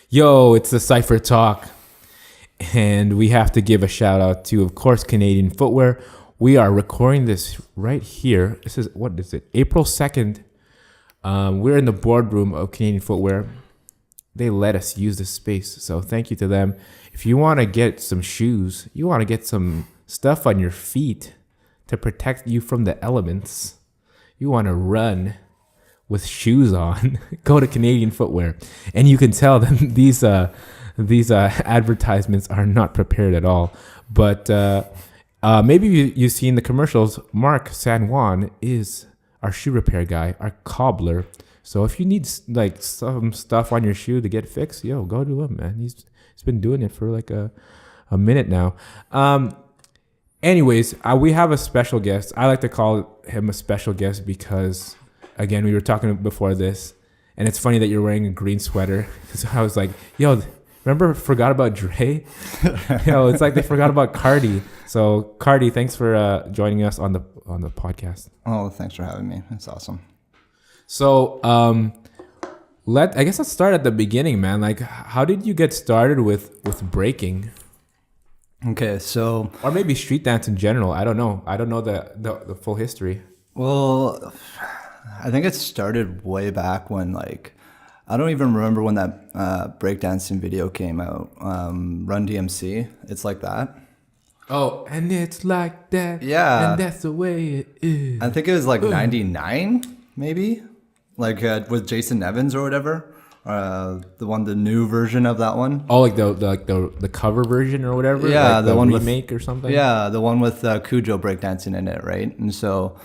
Yo, it's the CypherTalk, and we have to give a shout out to, of course, Canadian Footwear. We are recording this right here. This is, what is it, April 2nd. We're in the boardroom of Canadian Footwear. They let us use this space, so thank you to them. If you want to get some shoes, you want to get some stuff on your feet to protect you from the elements, you want to run with shoes on, go to Canadian Footwear. And you can tell that these advertisements are not prepared at all. But maybe you've seen the commercials. Mark San Juan is our shoe repair guy, our cobbler. So if you need like some stuff on your shoe to get fixed, yo, go to him, man. He's been doing it for like a minute now. Anyways, we have a special guest. I like to call him a special guest because, again, we were talking before this, and it's funny that you're wearing a green sweater. So I was like, yo, remember Forgot About Dre? Yo, it's like they forgot about Cardy. So Cardy, thanks for joining us on the podcast. Oh, thanks for having me. That's awesome. So I guess let's start at the beginning, man. Like, how did you get started with breaking? Okay, so... Or maybe street dance in general. I don't know. I don't know the full history. Well, I think it started way back when, like... I don't even remember when that breakdancing video came out. Run DMC. It's like that. Oh, and it's like that. Yeah. And that's the way it is. I think it was like 99, maybe? Like with Jason Evans or whatever. The new version of that one. Oh, like the cover version or whatever. Yeah, like the one remake or something. Yeah, the one with Cujo breakdancing in it, right? And so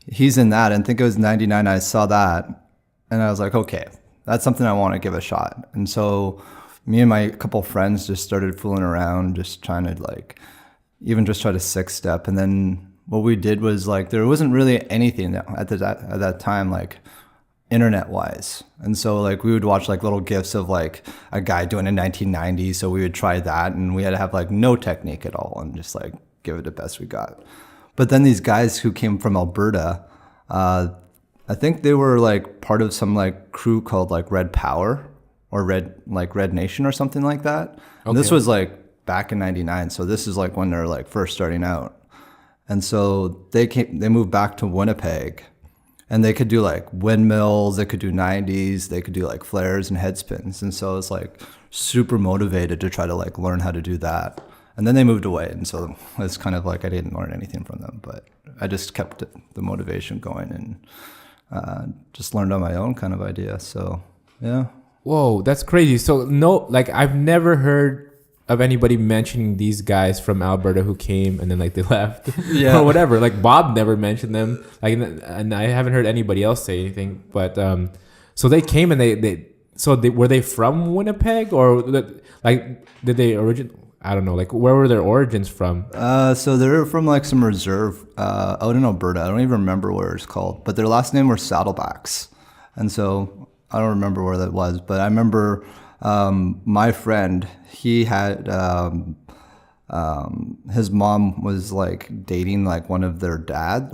he's in that, and I think it was 99. I saw that, and I was like, okay, that's something I want to give a shot. And so me and my couple friends just started fooling around, just trying to like, even just try to 6-step. And then what we did was like, there wasn't really anything at that time, like, internet wise. And so like we would watch like little gifs of like a guy doing in 1990, so we would try that, and we had to have like no technique at all and just like give it the best we got. But then these guys who came from Alberta, I think they were like part of some like crew called like Red Power or Red Nation or something like that. Okay. And this was like back in 99, so this is like when they're like first starting out. And so they moved back to Winnipeg. And they could do like windmills, they could do 90s, they could do like flares and head spins. And so it's like super motivated to try to like learn how to do that. And then they moved away. And so it's kind of like I didn't learn anything from them, but I just kept the motivation going and just learned on my own kind of idea. So, yeah. Whoa, that's crazy. So no, like I've never heard of anybody mentioning these guys from Alberta who came and then like they left or whatever. Like Bob never mentioned them, like, and I haven't heard anybody else say anything. But so they came and they were they from Winnipeg, or like did they I don't know, like where were their origins from? So they're from like some reserve out in Alberta. I don't even remember where it's called, but their last name were Saddlebacks, and so I don't remember where that was, but I remember. My friend, he had, his mom was like dating like one of their dad.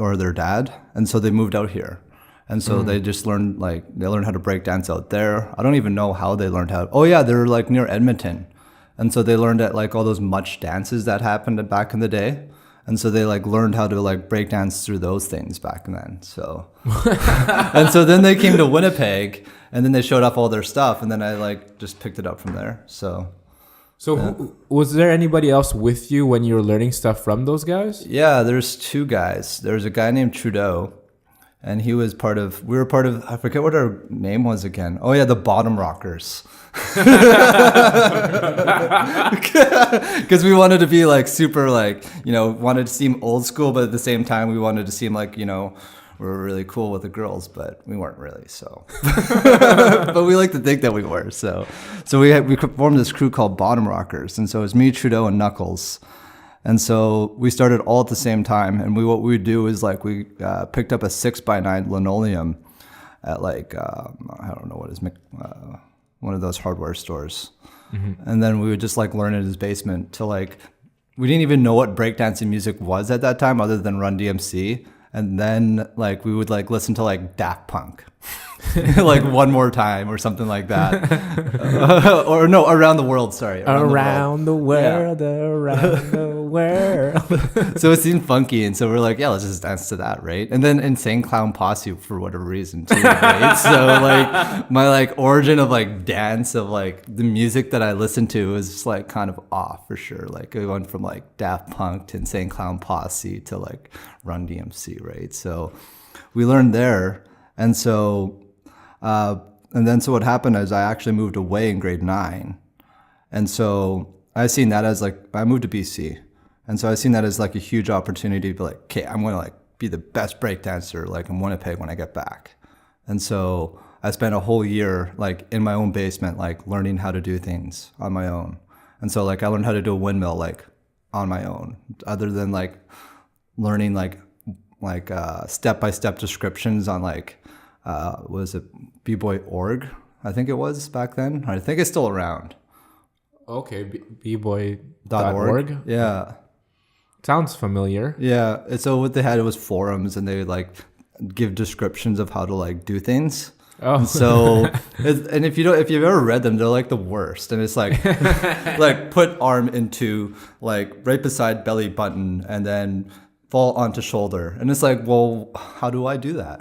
And so they moved out here. And so they just learned how to break dance out there. I don't even know how they learned how. Oh yeah, they're like near Edmonton. And so they learned at like all those much dances that happened back in the day. And so they like learned how to like break dance through those things back then. So, and so then they came to Winnipeg, and then they showed off all their stuff, and then I like just picked it up from there. So was there anybody else with you when you were learning stuff from those guys? Yeah, there's two guys. There's a guy named Trudeau, and we were part of, I forget what our name was again. Oh yeah, the Bottom Rockers. Because we wanted to be like super like, wanted to seem old school, but at the same time we wanted to seem like, we were really cool with the girls, but we weren't really, so. But we like to think that we were, so we formed this crew called Bottom Rockers, and so it was me, Trudeau, and Knuckles. And so we started all at the same time, and what we would do is like we picked up a 6x9 linoleum at like I don't know what is one of those hardware stores, and then we would just like learn in his basement till like we didn't even know what breakdancing music was at that time other than Run DMC. And then like we would like listen to like Daft Punk. like one more time or something like that. Or no, around the world. Sorry, Around the world, around the world. So it seemed funky, and so we're like, yeah, let's just dance to that, right? And then Insane Clown Posse for whatever reason too, right? So like my like origin of like dance of like the music that I listened to was just like kind of off for sure. Like it went from like Daft Punk to Insane Clown Posse to like Run DMC, right? So we learned there, and so so what happened is I actually moved away in grade 9, and so I seen that as like I moved to BC. And so I seen that as like a huge opportunity to be like, okay, I'm going to like be the best breakdancer like in Winnipeg when I get back. And so I spent a whole year like in my own basement, like learning how to do things on my own. And so like I learned how to do a windmill like on my own, other than like learning like step-by-step descriptions on like, was it Bboy.org? I think it was back then. I think it's still around. Okay, bboy.org. Yeah. Sounds familiar. Yeah. And so what they had was forums, and they would like give descriptions of how to like do things. Oh. And so, and if you've ever read them, they're like the worst. And it's like, like put arm into like right beside belly button, and then fall onto shoulder. And it's like, well, how do I do that?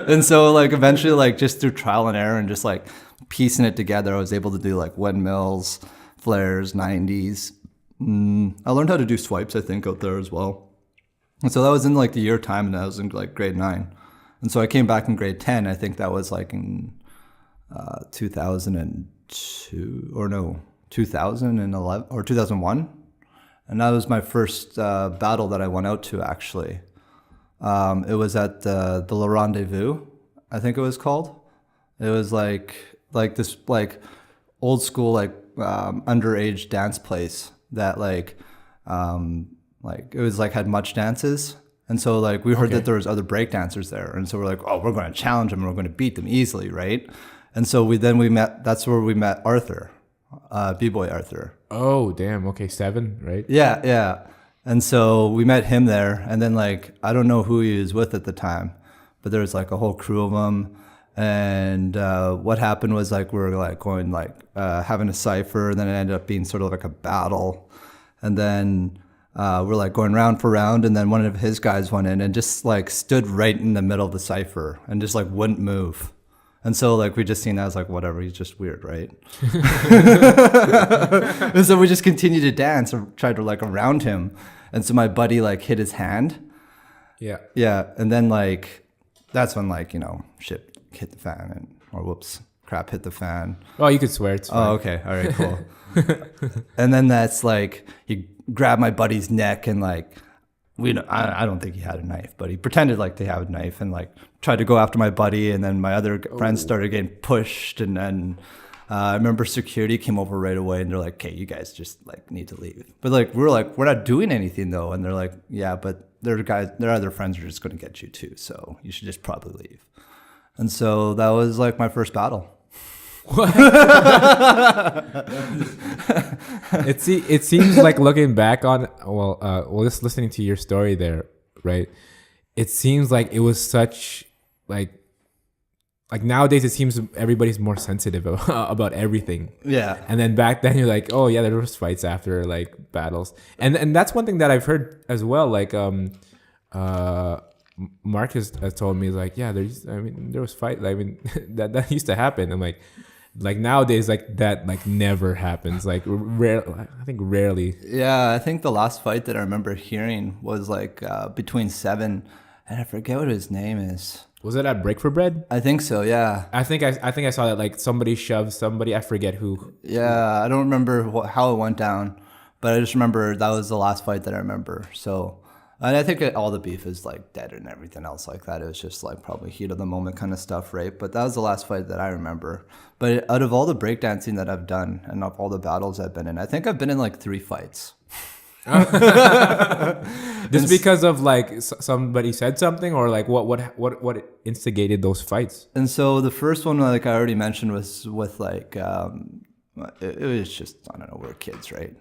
And so like eventually like just through trial and error and just like piecing it together, I was able to do like windmills, flares, 90s. I learned how to do swipes, I think, out there as well. And so that was in like the year time, and I was in like grade 9. And so I came back in grade 10. I think that was like in 2002 or no, 2011 or 2001. And that was my first battle that I went out to, actually. It was at the Le Rendezvous, I think it was called. It was like this like old school like underage dance place that like it was like had much dances. And so like we heard that there was other break dancers there, and so we're like, oh, we're going to challenge them, we're going to beat them easily, right? And so we met. That's where we met Arthur, B-Boy Arthur. Oh damn. Okay, 7, right? Yeah. And so we met him there, and then like I don't know who he was with at the time, but there was like a whole crew of them. And what happened was like we were like going like having a cipher, and then it ended up being sort of like a battle, and then we're like going round for round, and then one of his guys went in and just like stood right in the middle of the cipher and just like wouldn't move. And so like we just seen that as like whatever, he's just weird, right? And so we just continued to dance and tried to like around him. And so my buddy like hit his hand. Yeah. And then like that's when like, you know, shit hit the fan, crap hit the fan. Oh, you could swear, it's fine. Oh, okay. All right, cool. And then that's like he grabbed my buddy's neck, and like I don't think he had a knife, but he pretended like to have a knife and like tried to go after my buddy, and then my other friends started getting pushed, and then I remember security came over right away, and they're like, okay, you guys just like need to leave. But like we're not doing anything though, and they're like, yeah, but their other friends are just going to get you too, so you should just probably leave. And so that was like my first battle. What? It seems like looking back on just listening to your story there, right? It seems like it was such like nowadays it seems everybody's more sensitive about everything. Yeah. And then back then you're like, oh yeah, there was fights after like battles, and that's one thing that I've heard as well. Like Mark has told me, like, yeah, there was fight. I mean, that used to happen. I'm like nowadays, like that, like never happens. Like I think rarely. Yeah, I think the last fight that I remember hearing was like between 7, and I forget what his name is. Was it at Break for Bread? I think so. Yeah. I think I saw that like somebody shoved somebody. I forget who. Yeah, I don't remember how it went down, but I just remember that was the last fight that I remember. So. And I think all the beef is like dead and everything else like that. It was just like probably heat of the moment kind of stuff, right? But that was the last fight that I remember. But out of all the breakdancing that I've done and of all the battles I've been in, I think I've been in like 3 fights. Just because of like somebody said something, or like what instigated those fights? And so the first one, like I already mentioned, was with like it was just, I don't know, we're kids, right?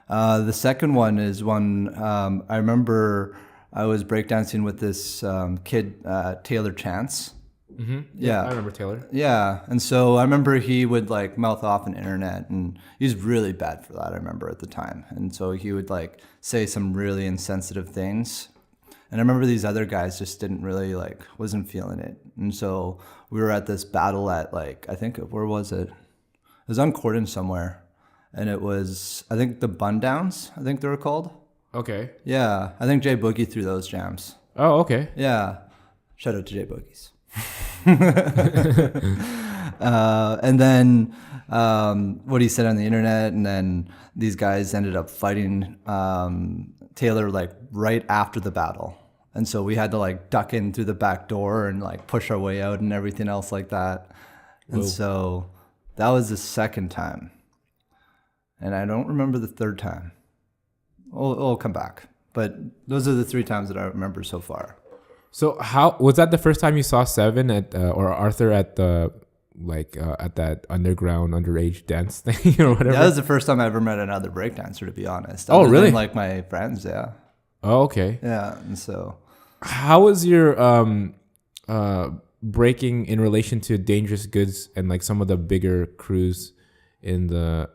The second one is one I remember I was breakdancing with this kid, Taylor Chance. Mm-hmm. Yeah. I remember Taylor. Yeah, and so I remember he would like mouth off on internet, and he's really bad for that. I remember at the time, and so he would like say some really insensitive things, and I remember these other guys just didn't really like wasn't feeling it, and so we were at this battle at like I think where was it? It was on Corden somewhere, and it was I think the Bun Downs, I think they were called. Okay. Yeah, I think Jay Boogie threw those jams. Oh, okay. Yeah, shout out to Jay Boogies. And then what he said on the internet, and then these guys ended up fighting Taylor like right after the battle, and so we had to like duck in through the back door and like push our way out and everything else like that. And so that was the second time, and I don't remember the third time. We'll come back, but those are the 3 times that I remember so far. So how was that the first time you saw Seven at or Arthur at the at that underground underage dance thing or whatever? That was the first time I ever met another breakdancer, to be honest. Oh, really? Than, like my friends, yeah. Oh, okay. Yeah, and so how was your breaking in relation to Dangerous Goods and like some of the bigger crews in the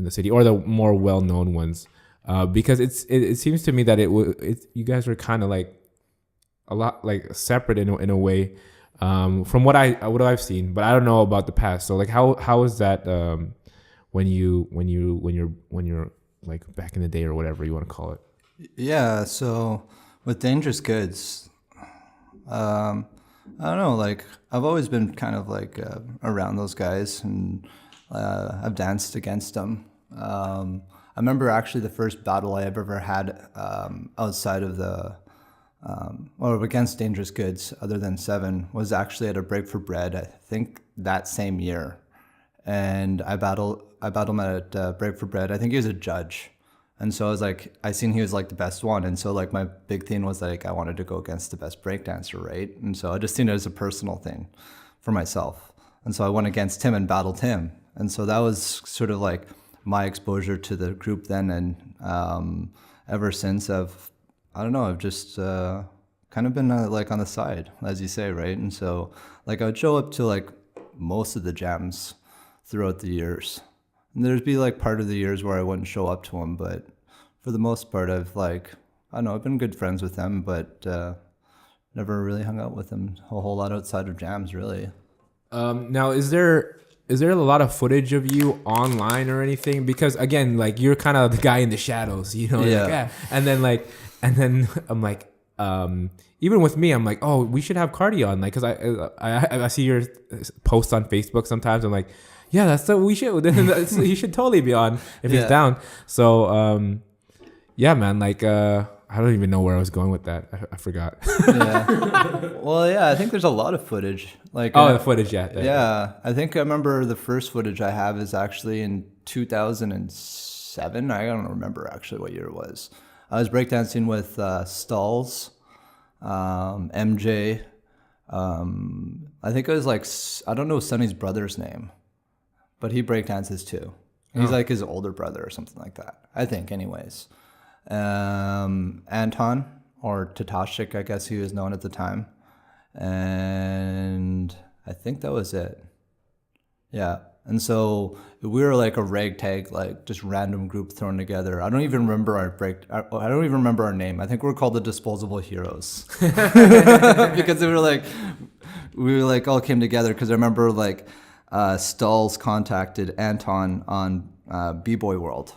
city or the more well known ones? Because it seems to me that you guys were kind of like a lot like separate in a way from what I've seen, but I don't know about the past. So like how is that when you're like back in the day or whatever you want to call it? Yeah, so with Dangerous Goods, I don't know, like I've always been kind of like around those guys, and I've danced against them. I remember actually the first battle I ever had outside of the or against Dangerous Goods, other than Seven, was actually at a Break for Bread. I think that same year, and I battled him at Break for Bread. I think he was a judge, and so I was like, I seen he was like the best one, and so like my big thing was like I wanted to go against the best breakdancer, right? And so I just seen it as a personal thing for myself, and so I went against him and battled him, and so that was sort of like my exposure to the group then, and ever since I've just kind of been like on the side, as you say, right? And so like I would show up to like most of the jams throughout the years, and there'd be like part of the years where I wouldn't show up to them, but for the most part I've been good friends with them, but never really hung out with them a whole lot outside of jams, really. Now is there a lot of footage of you online or anything? Because again, like you're kind of the guy in the shadows, you know? Yeah. Like, yeah. And then I'm like, even with me, I'm like, oh, we should have Cardy on, like, cause I see your posts on Facebook sometimes. I'm like, yeah, that's what we should. He should totally be on if he's down. So, yeah, man, like, I don't even know where I was going with that. I forgot. Yeah. Well, yeah, I think there's a lot of footage. Like, the footage, yeah. Yeah, I think I remember the first footage I have is actually in 2007. I don't remember actually what year it was. I was breakdancing with Stalls, MJ. I think it was like, I don't know Sonny's brother's name, but he breakdances too. He's like his older brother or something like that, I think, anyways. Anton, or Tatashik, I guess he was known at the time. And I think that was it. Yeah. And so we were like a ragtag, like just random group thrown together. I don't even remember our name. I think we're called the Disposable Heroes because we were like all came together. Because I remember like Stalls contacted Anton on B-Boy World.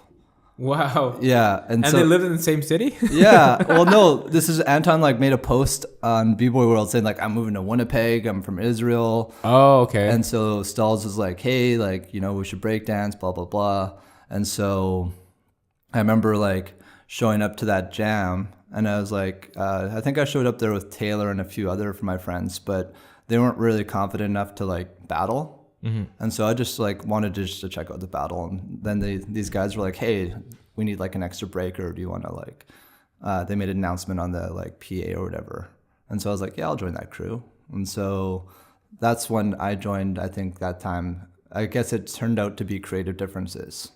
Wow. Yeah. And so they lived in the same city? Yeah. Well, no, this is Anton like made a post on B-Boy World saying like, I'm moving to Winnipeg. I'm from Israel. Oh, okay. And so Stalls was like, hey, like, you know, we should break dance, blah, blah, blah. And so I remember like showing up to that jam, and I was like, I think I showed up there with Taylor and a few other of my friends, but they weren't really confident enough to like battle. Mm-hmm. And so I just like wanted just to check out the battle, and then these guys were like, "Hey, we need like an extra breaker. Do you want to like?" They made an announcement on the like PA or whatever, and so I was like, "Yeah, I'll join that crew." And so that's when I joined. I think that time, I guess it turned out to be Creative Differences.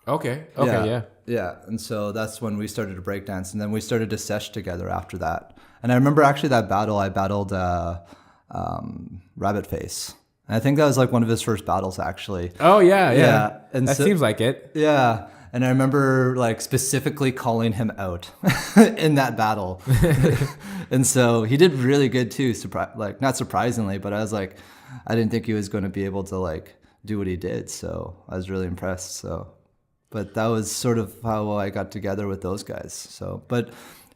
Okay. Okay. Yeah. Yeah. And so that's when we started to break dance, and then we started to sesh together after that. And I remember actually that battle, I battled Rabbit Face. And I think that was like one of his first battles, actually. Oh yeah. Yeah. And That so, seems like it. yeah. And I remember like specifically calling him out in that battle. And so he did really good too. Like not surprisingly, but I was like, I didn't think he was going to be able to like do what he did. So I was really impressed. So, but that was sort of how I got together with those guys. So, but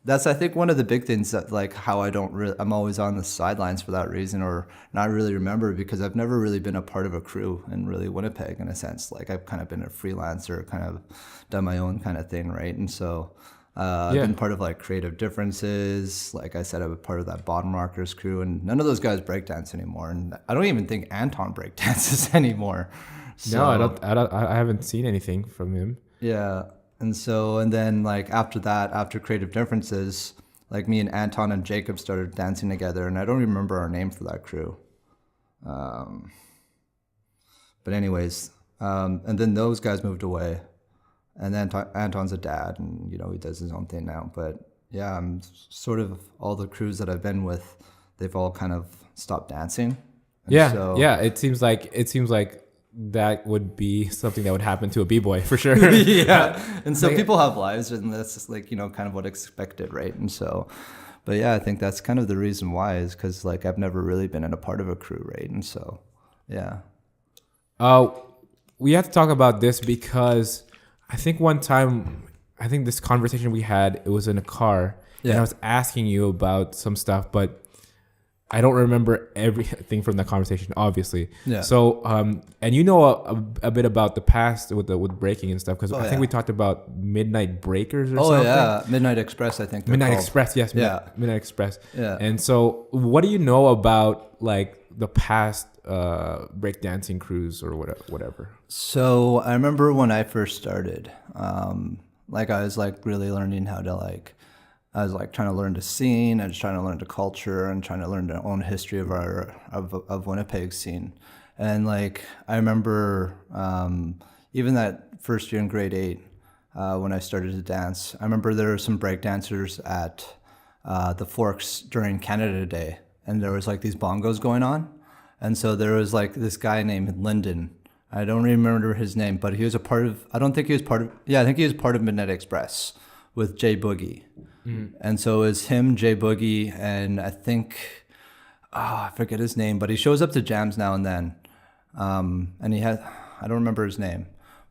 that's, I think, one of the big things that like how I'm always on the sidelines for that reason, or not really remember, because I've never really been a part of a crew in really Winnipeg in a sense. Like I've kind of been a freelancer, kind of done my own kind of thing, right? And so I've been part of like Creative Differences. Like I said, I'm a part of that Bottom Rockers crew, and none of those guys breakdance anymore. And I don't even think Anton breakdances anymore. So, No, I haven't seen anything from him. yeah. And then like after that, after Creative Differences, like me and Anton and Jacob started dancing together, and I don't remember our name for that crew. But anyways, and then those guys moved away, and then Anton's a dad, and you know he does his own thing now. But yeah, I'm sort of all the crews that I've been with, they've all kind of stopped dancing. And Yeah. so, Yeah. It seems like that would be something that would happen to a b-boy for sure. yeah. And so Like- people have lives, and that's just like, you know, kind of what expected, right? And so, but yeah, I think that's kind of the reason why, is because like I've never really been in a part of a crew, right? And so, yeah. We have to talk about this because I think one time, I think this conversation we had, it was in a car, and Yeah. I was asking you about some stuff, but I don't remember everything from that conversation, obviously. Yeah. So, and you know a bit about the past with breaking and stuff, because I think we talked about Midnight Breakers or something. Oh yeah, Midnight Express, I think. Midnight called. Express, yes. Yeah. Midnight Express. Yeah. And so, what do you know about like the past breakdancing crews or whatever? So I remember when I first started, like I was like really learning how to like, I was like trying to learn the scene, I was trying to learn the culture, and trying to learn the own history of of Winnipeg scene. And like I remember even that first year in grade 8, when I started to dance, I remember there were some break dancers at the Forks during Canada Day, and there was like these bongos going on. And so there was like this guy named Lyndon. I don't remember his name, but he was a part of, I think he was part of Midnight Express with Jay Boogie. And so it was him, Jay Boogie, and I think, I forget his name, but he shows up to jams now and then. And he had, I don't remember his name.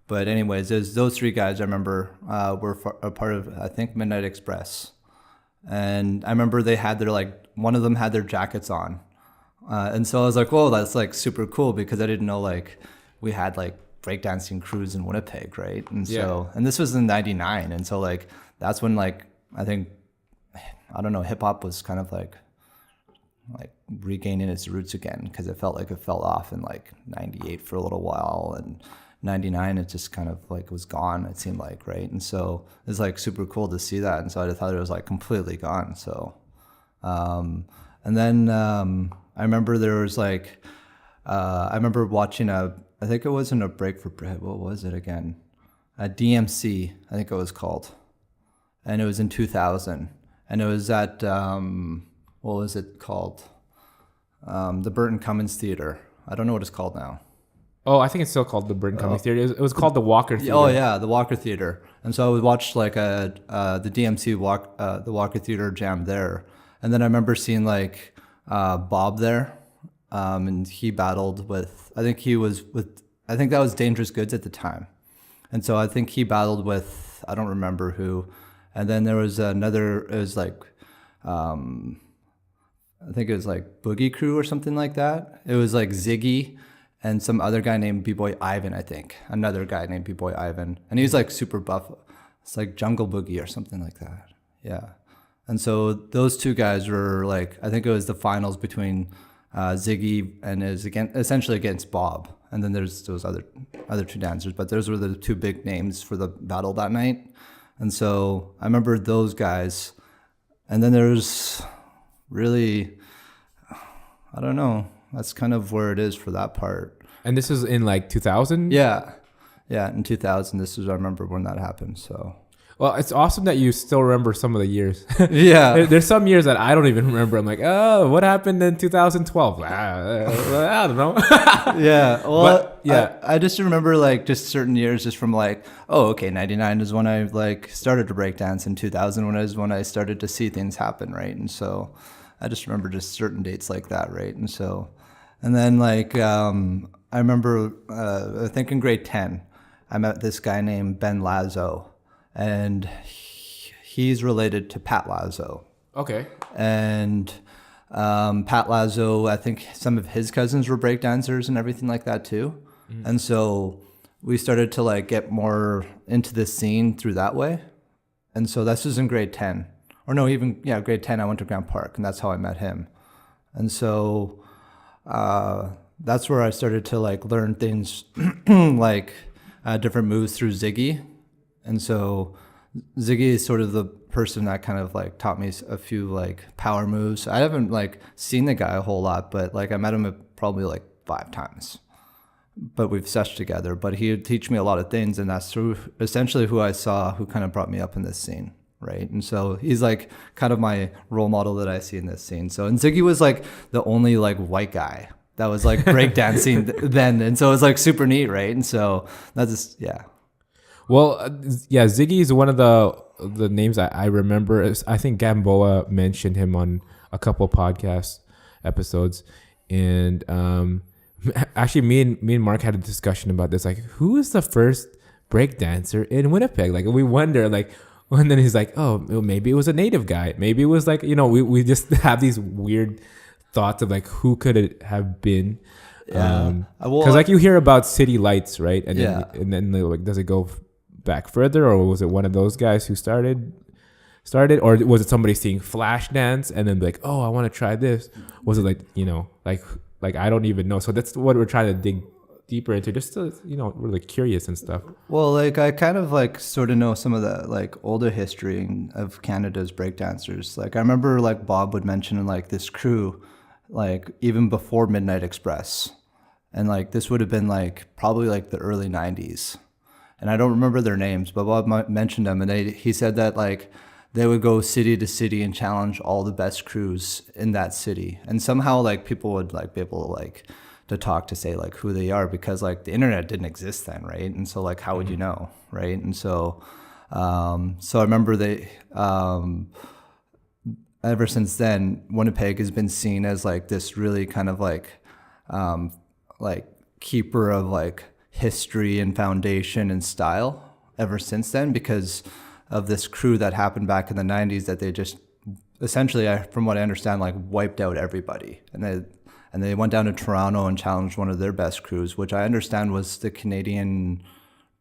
But anyways, there's those 3 guys I remember were a part of, I think, Midnight Express. And I remember they had their, like, one of them had their jackets on. And so I was like, whoa, that's like super cool, because I didn't know like we had like breakdancing crews in Winnipeg, right? And so, and this was in '99. And so like, that's when like, I think, I don't know, hip hop was kind of like regaining its roots again, because it felt like it fell off in like '98 for a little while, and '99 it just kind of like was gone, it seemed like, right? And so it's like super cool to see that. And so I thought it was like completely gone. So, and then I remember there was like, I remember watching I think it wasn't a Break for Bread, what was it again? A DMC, I think it was called. And it was in 2000. And it was at, what was it called? The Burton Cummins Theater. I don't know what it's called now. Oh, I think it's still called the Burton Cummins Theater. It was called the Walker Theater. Oh yeah, the Walker Theater. And so I would watch like the DMC the Walker Theater jam there. And then I remember seeing like Bob there, and he battled with, I think that was Dangerous Goods at the time. And so I think he battled with, I don't remember who. And then there was another, it was like, I think it was like Boogie Crew or something like that. It was like Ziggy and some other guy named Bboy Ivan, I think. Another guy named Bboy Ivan. And he was like super buff. It's like Jungle Boogie or something like that. Yeah. And so those 2 guys were like, I think it was the finals between Ziggy, and it was essentially against Bob. And then there's those other 2 dancers, but those were the 2 big names for the battle that night. And so I remember those guys. And then there's really, I don't know, that's kind of where it is for that part. And this is in like 2000? Yeah. Yeah, in 2000. This is I remember when that happened. So Well, it's awesome that you still remember some of the years. yeah, There's some years that I don't even remember. I'm like, oh, what happened in 2012? I don't know. yeah. Well, But, yeah. I just remember like just certain years, just from like, oh, okay, 99 is when I like started to break dance. In 2000 when I started to see things happen, right? And so I just remember just certain dates like that, right? And so, and then like I remember I think in grade 10, I met this guy named Ben Lazo, and he's related to Pat Lazo. Okay. And Pat Lazo, I think some of his cousins were breakdancers and everything like that too. And so we started to like get more into the scene through that way. And so this was in grade 10. Or no, even, yeah, grade 10, I went to Grand Park, and that's how I met him. And so that's where I started to like learn things like different moves through Ziggy. And so Ziggy is sort of the person that kind of like taught me a few like power moves. I haven't like seen the guy a whole lot, but like I met him probably like 5 times. But we've seshed together. But he would teach me a lot of things, and that's through essentially who I saw who kind of brought me up in this scene, right? And so he's like kind of my role model that I see in this scene. So, and Ziggy was like the only like white guy that was like breakdancing then, and so it was like super neat, right? And so that's just, yeah. Well, yeah, Ziggy is one of the names I remember. I think Gamboa mentioned him on a couple podcast episodes, and actually, me and Mark had a discussion about this. Like, who is the first break dancer in Winnipeg? Like, we wonder. Like, and then he's like, oh, maybe it was a native guy. Maybe it was like, we just have these weird thoughts of like who could it have been. Because like you hear about City Lights, right? And then like, does it go back further, or was it one of those guys who started, or was it somebody seeing Flash dance and then like, oh, I want to try this? Was it like, like I don't even know. So that's what we're trying to dig deeper into, just to, we're like curious and stuff. Well, like I kind of like sort of know some of the like older history of Canada's breakdancers. Like I remember like Bob would mention like this crew, like even before Midnight Express, and like this would have been like probably like the early 90s. And I don't remember their names, but Bob mentioned them, and he said that like they would go city to city and challenge all the best crews in that city, and somehow like people would like be able to like to talk to say like who they are, because like the internet didn't exist then, right? And so like how would you know, right? And so so I remember ever since then, Winnipeg has been seen as like this really kind of like keeper of like history and foundation and style ever since then, because of this crew that happened back in the 90s that they just essentially, from what I understand, like wiped out everybody. And they went down to Toronto and challenged one of their best crews, which I understand was the Canadian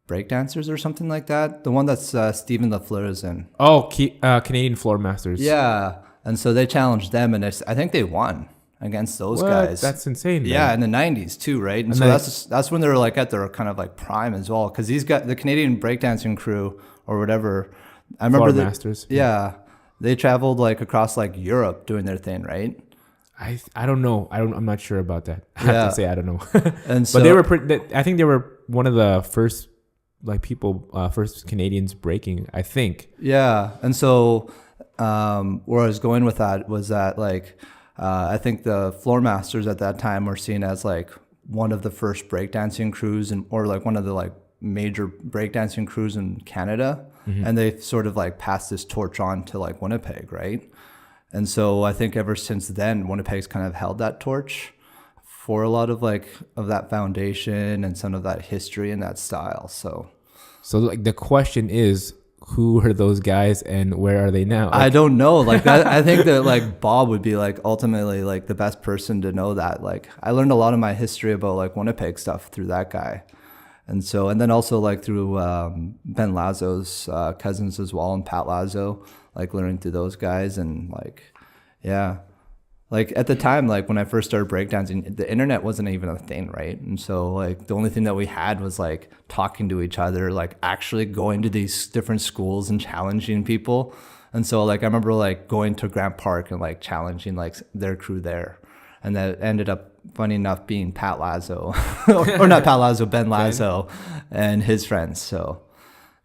Breakdancers or something like that. The one that's Stephen Lafleur is in. Oh, Canadian Floor Masters. Yeah. And so they challenged them, and I think they won against those guys. That's insane. Yeah, in the 90s too, right? And so that's when they were like at their kind of like prime as well, because these guys, the Canadian breakdancing crew or whatever, I remember Floor Masters. Yeah, they traveled like across like Europe doing their thing, right? I don't know. I'm not sure about that. I have to say I don't know. And so, but they were I think they were one of the first like people, first Canadians breaking, I think. Yeah, and so where I was going with that was that like I think the Floor Masters at that time were seen as like one of the first breakdancing crews, or like one of the like major breakdancing crews in Canada. Mm-hmm. And they sort of like passed this torch on to like Winnipeg, right? And so I think ever since then, Winnipeg's kind of held that torch for a lot of like of that foundation and some of that history and that style. So like the question is, who are those guys and where are they now? I don't know. Like that, I think that like Bob would be like ultimately like the best person to know that. Like I learned a lot of my history about like Winnipeg stuff through that guy. And so, and then also like through Ben Lazo's cousins as well, and Pat Lazo, like learning through those guys. And like, yeah, like at the time, like when I first started breakdancing, the internet wasn't even a thing, right? And so like the only thing that we had was like talking to each other, like actually going to these different schools and challenging people. And so like I remember like going to Grand Park and like challenging like their crew there. And that ended up, funny enough, being Pat Lazo, or not Pat Lazo, Ben Lazo. and his friends. So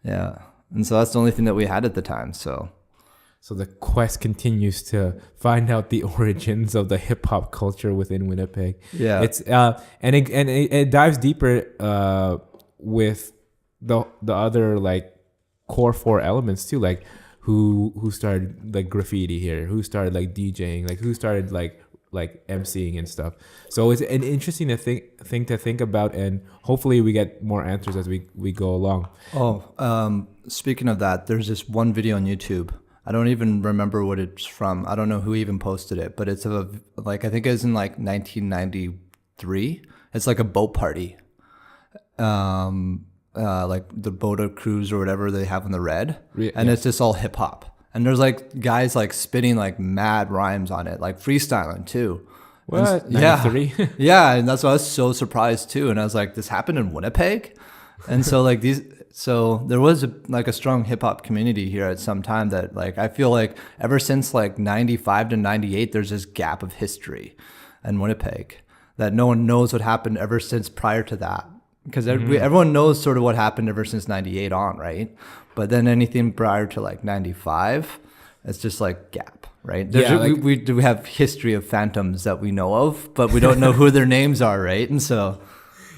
yeah, and so that's the only thing that we had at the time. So the quest continues to find out the origins of the hip hop culture within Winnipeg. yeah, It's and it dives deeper with the other like core four elements too, like who started like graffiti here, who started like DJing, like who started like emceeing and stuff. So it's an interesting thing to think about, and hopefully we get more answers as we go along. Speaking of that, there's this one video on YouTube. I don't even remember what it's from. I don't know who even posted it, but it's I think it was in like 1993. It's like a boat party. Like the boat cruise or whatever they have on the red. And it's just all hip hop. And there's like guys like spitting like mad rhymes on it, like freestyling too. What? Yeah. Yeah. And that's why I was so surprised too. And I was like, this happened in Winnipeg? And so like so there was a strong hip hop community here at some time that like, I feel like ever since like 95 to 98, there's this gap of history in Winnipeg that no one knows what happened ever since prior to that. Because everyone knows sort of what happened ever since 98 on, right? But then anything prior to like 95, it's just like gap, right? We have history of phantoms that we know of, but we don't know who their names are, right? And so...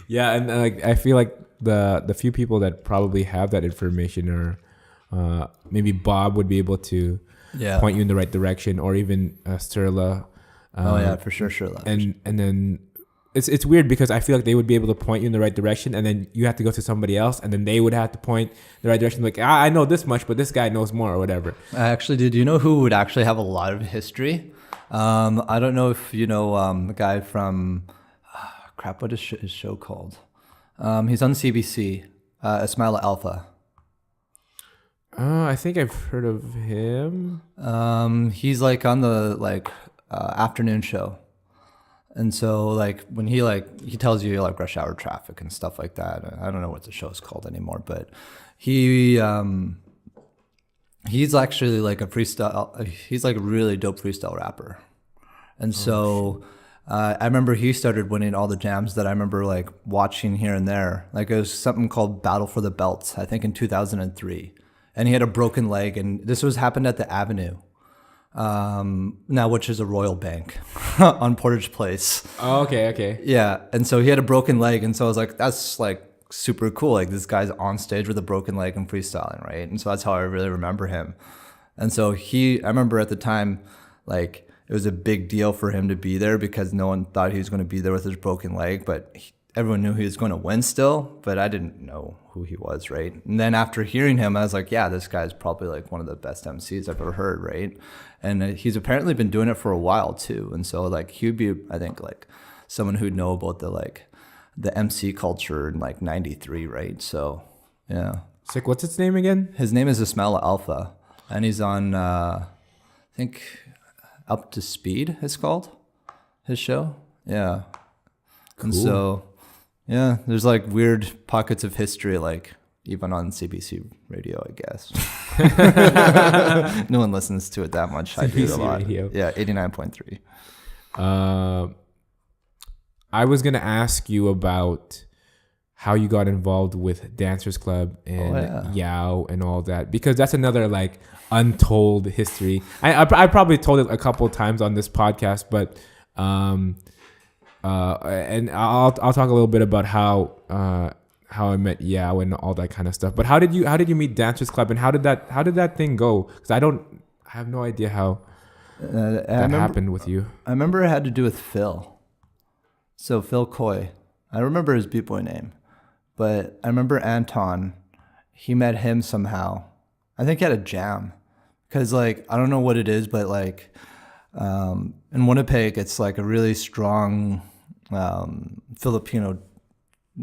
Yeah, and like I feel like the few people that probably have that information are maybe Bob would be able to point you in the right direction, or even Sterla. For sure. And then... It's weird because I feel like they would be able to point you in the right direction, and then you have to go to somebody else, and then they would have to point the right direction. Like, I know this much, but this guy knows more, or whatever. Actually, did you know who would actually have a lot of history? I don't know if you know the guy from what is his show called? He's on CBC. Ismail Alpha. I think I've heard of him. He's like on the afternoon show. And so like when he tells you like rush hour traffic and stuff like that. I don't know what the show's called anymore, but he's actually like a freestyle. He's like a really dope freestyle rapper. And so I remember he started winning all the jams that I remember like watching here and there. Like it was something called Battle for the Belts, I think in 2003. And he had a broken leg, and this happened at the Avenue. Now, which is a Royal Bank on Portage Place. Oh, okay. Yeah. And so he had a broken leg. And so I was like, that's like super cool. Like this guy's on stage with a broken leg and freestyling, right? And so that's how I really remember him. And so I remember at the time, like it was a big deal for him to be there because no one thought he was going to be there with his broken leg, but everyone knew he was going to win still, but I didn't know who he was, right? And then after hearing him, I was like, yeah, this guy's probably like one of the best MCs I've ever heard, right? And he's apparently been doing it for a while too. And so like he'd be, I think, like someone who'd know about the MC culture in like 93, right? So yeah. Sick. What's its name again? His name is Ismail Alpha, and he's on I think Up to Speed it's called, his show. Yeah. Cool. And so yeah, there's like weird pockets of history, like even on CBC radio, I guess. No one listens to it that much. I do it a lot. Radio. Yeah, 89.3. I was going to ask you about how you got involved with Dancers Club and Yao and all that, because that's another like untold history. I probably told it a couple of times on this podcast, but and I'll talk a little bit about how I met Yao and all that kind of stuff. But how did you meet Dancers Club, and how did that thing go? Because I have no idea how that happened with you. I remember it had to do with Phil. So Phil Coy, I remember his Bboy name, but I remember Anton. He met him somehow. I think he had a jam, because like I don't know what it is, but like in Winnipeg, it's like a really strong Filipino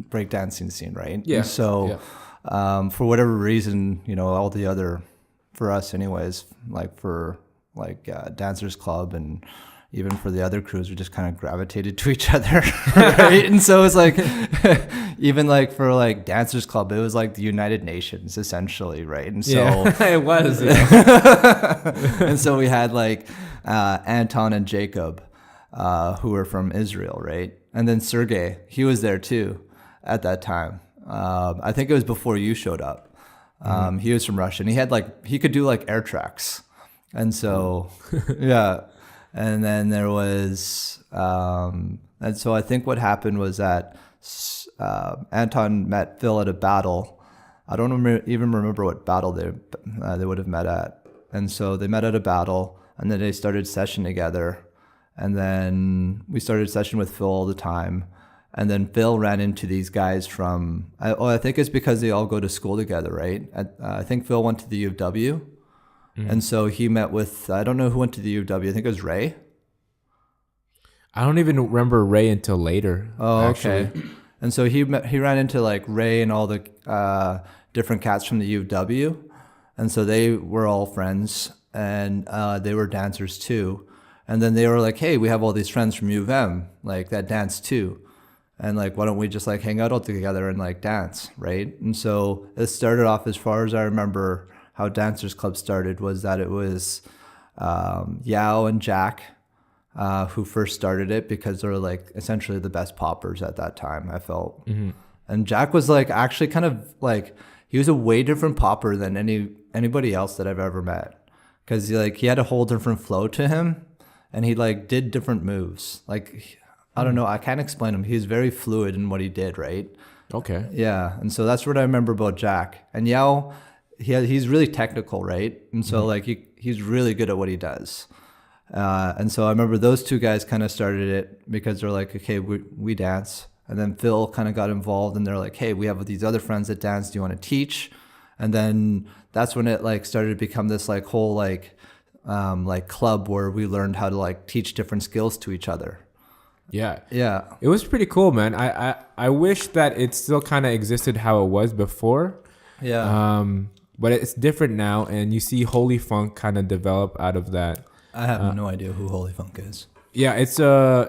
breakdancing scene, right? Yeah. And so for whatever reason, all the other, for us anyways, like for like Dancers Club and even for the other crews, we just kind of gravitated to each other, right? And so it's like, even like for like Dancers Club, it was like the United Nations essentially, right? And so it was. And so we had like Anton and Jacob, who were from Israel, right? And then Sergey, he was there too at that time. I think it was before you showed up. He was from Russia, and he could do like air tracks, and so yeah. And then there was, and so I think what happened was that Anton met Phil at a battle. I don't even remember what battle they would have met at. And so they met at a battle, and then they started session together. And then we started session with Phil all the time. And then Phil ran into these guys from, I think it's because they all go to school together, right? I think Phil went to the U of W. And so he met with, I don't know who went to the U of W. I think it was Ray. I don't even remember Ray until later. Oh, actually. okay. And so he ran into like Ray and all the different cats from the U of W. And so they were all friends, and they were dancers too. And then they were like, hey, we have all these friends from U of M, like that dance too. And like, why don't we just like hang out all together and like dance, right? And so it started off, as far as I remember, how Dancers Club started was that it was Yao and Jack who first started it, because they were like essentially the best poppers at that time, I felt. And Jack was like actually kind of like, he was a way different popper than anybody else that I've ever met, because he had a whole different flow to him, and he like did different moves. Like, I don't know, I can't explain him. He's very fluid in what he did, right? Okay. Yeah, and so that's what I remember about Jack. And Yao, he's really technical, right? And so like he's really good at what he does. And so I remember those two guys kind of started it because they're like, okay, we dance. And then Phil kind of got involved, and they're like, hey, we have these other friends that dance. Do you want to teach? And then that's when it like started to become this like whole like club where we learned how to like teach different skills to each other. Yeah. Yeah. It was pretty cool, man. I wish that it still kind of existed how it was before. Yeah. But it's different now, and you see Holy Funk kind of develop out of that. I have no idea who Holy Funk is. Yeah, it's I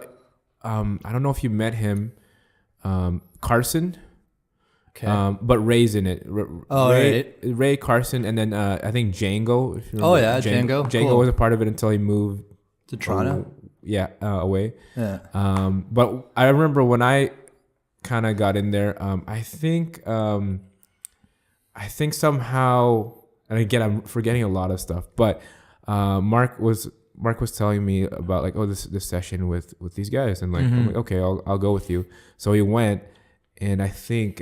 don't know if you met him, Carson. Okay. But Ray's in it. Right. Ray, Carson, and then I think Django. If you remember. Oh yeah, Django. Django was a part of it until he moved to Toronto. Away. Yeah. But I remember when I kind of got in there. I think somehow, and again, I'm forgetting a lot of stuff, but Mark was telling me about like, oh, this session with these guys, and like, I'm like, okay, I'll go with you. So he went, and I think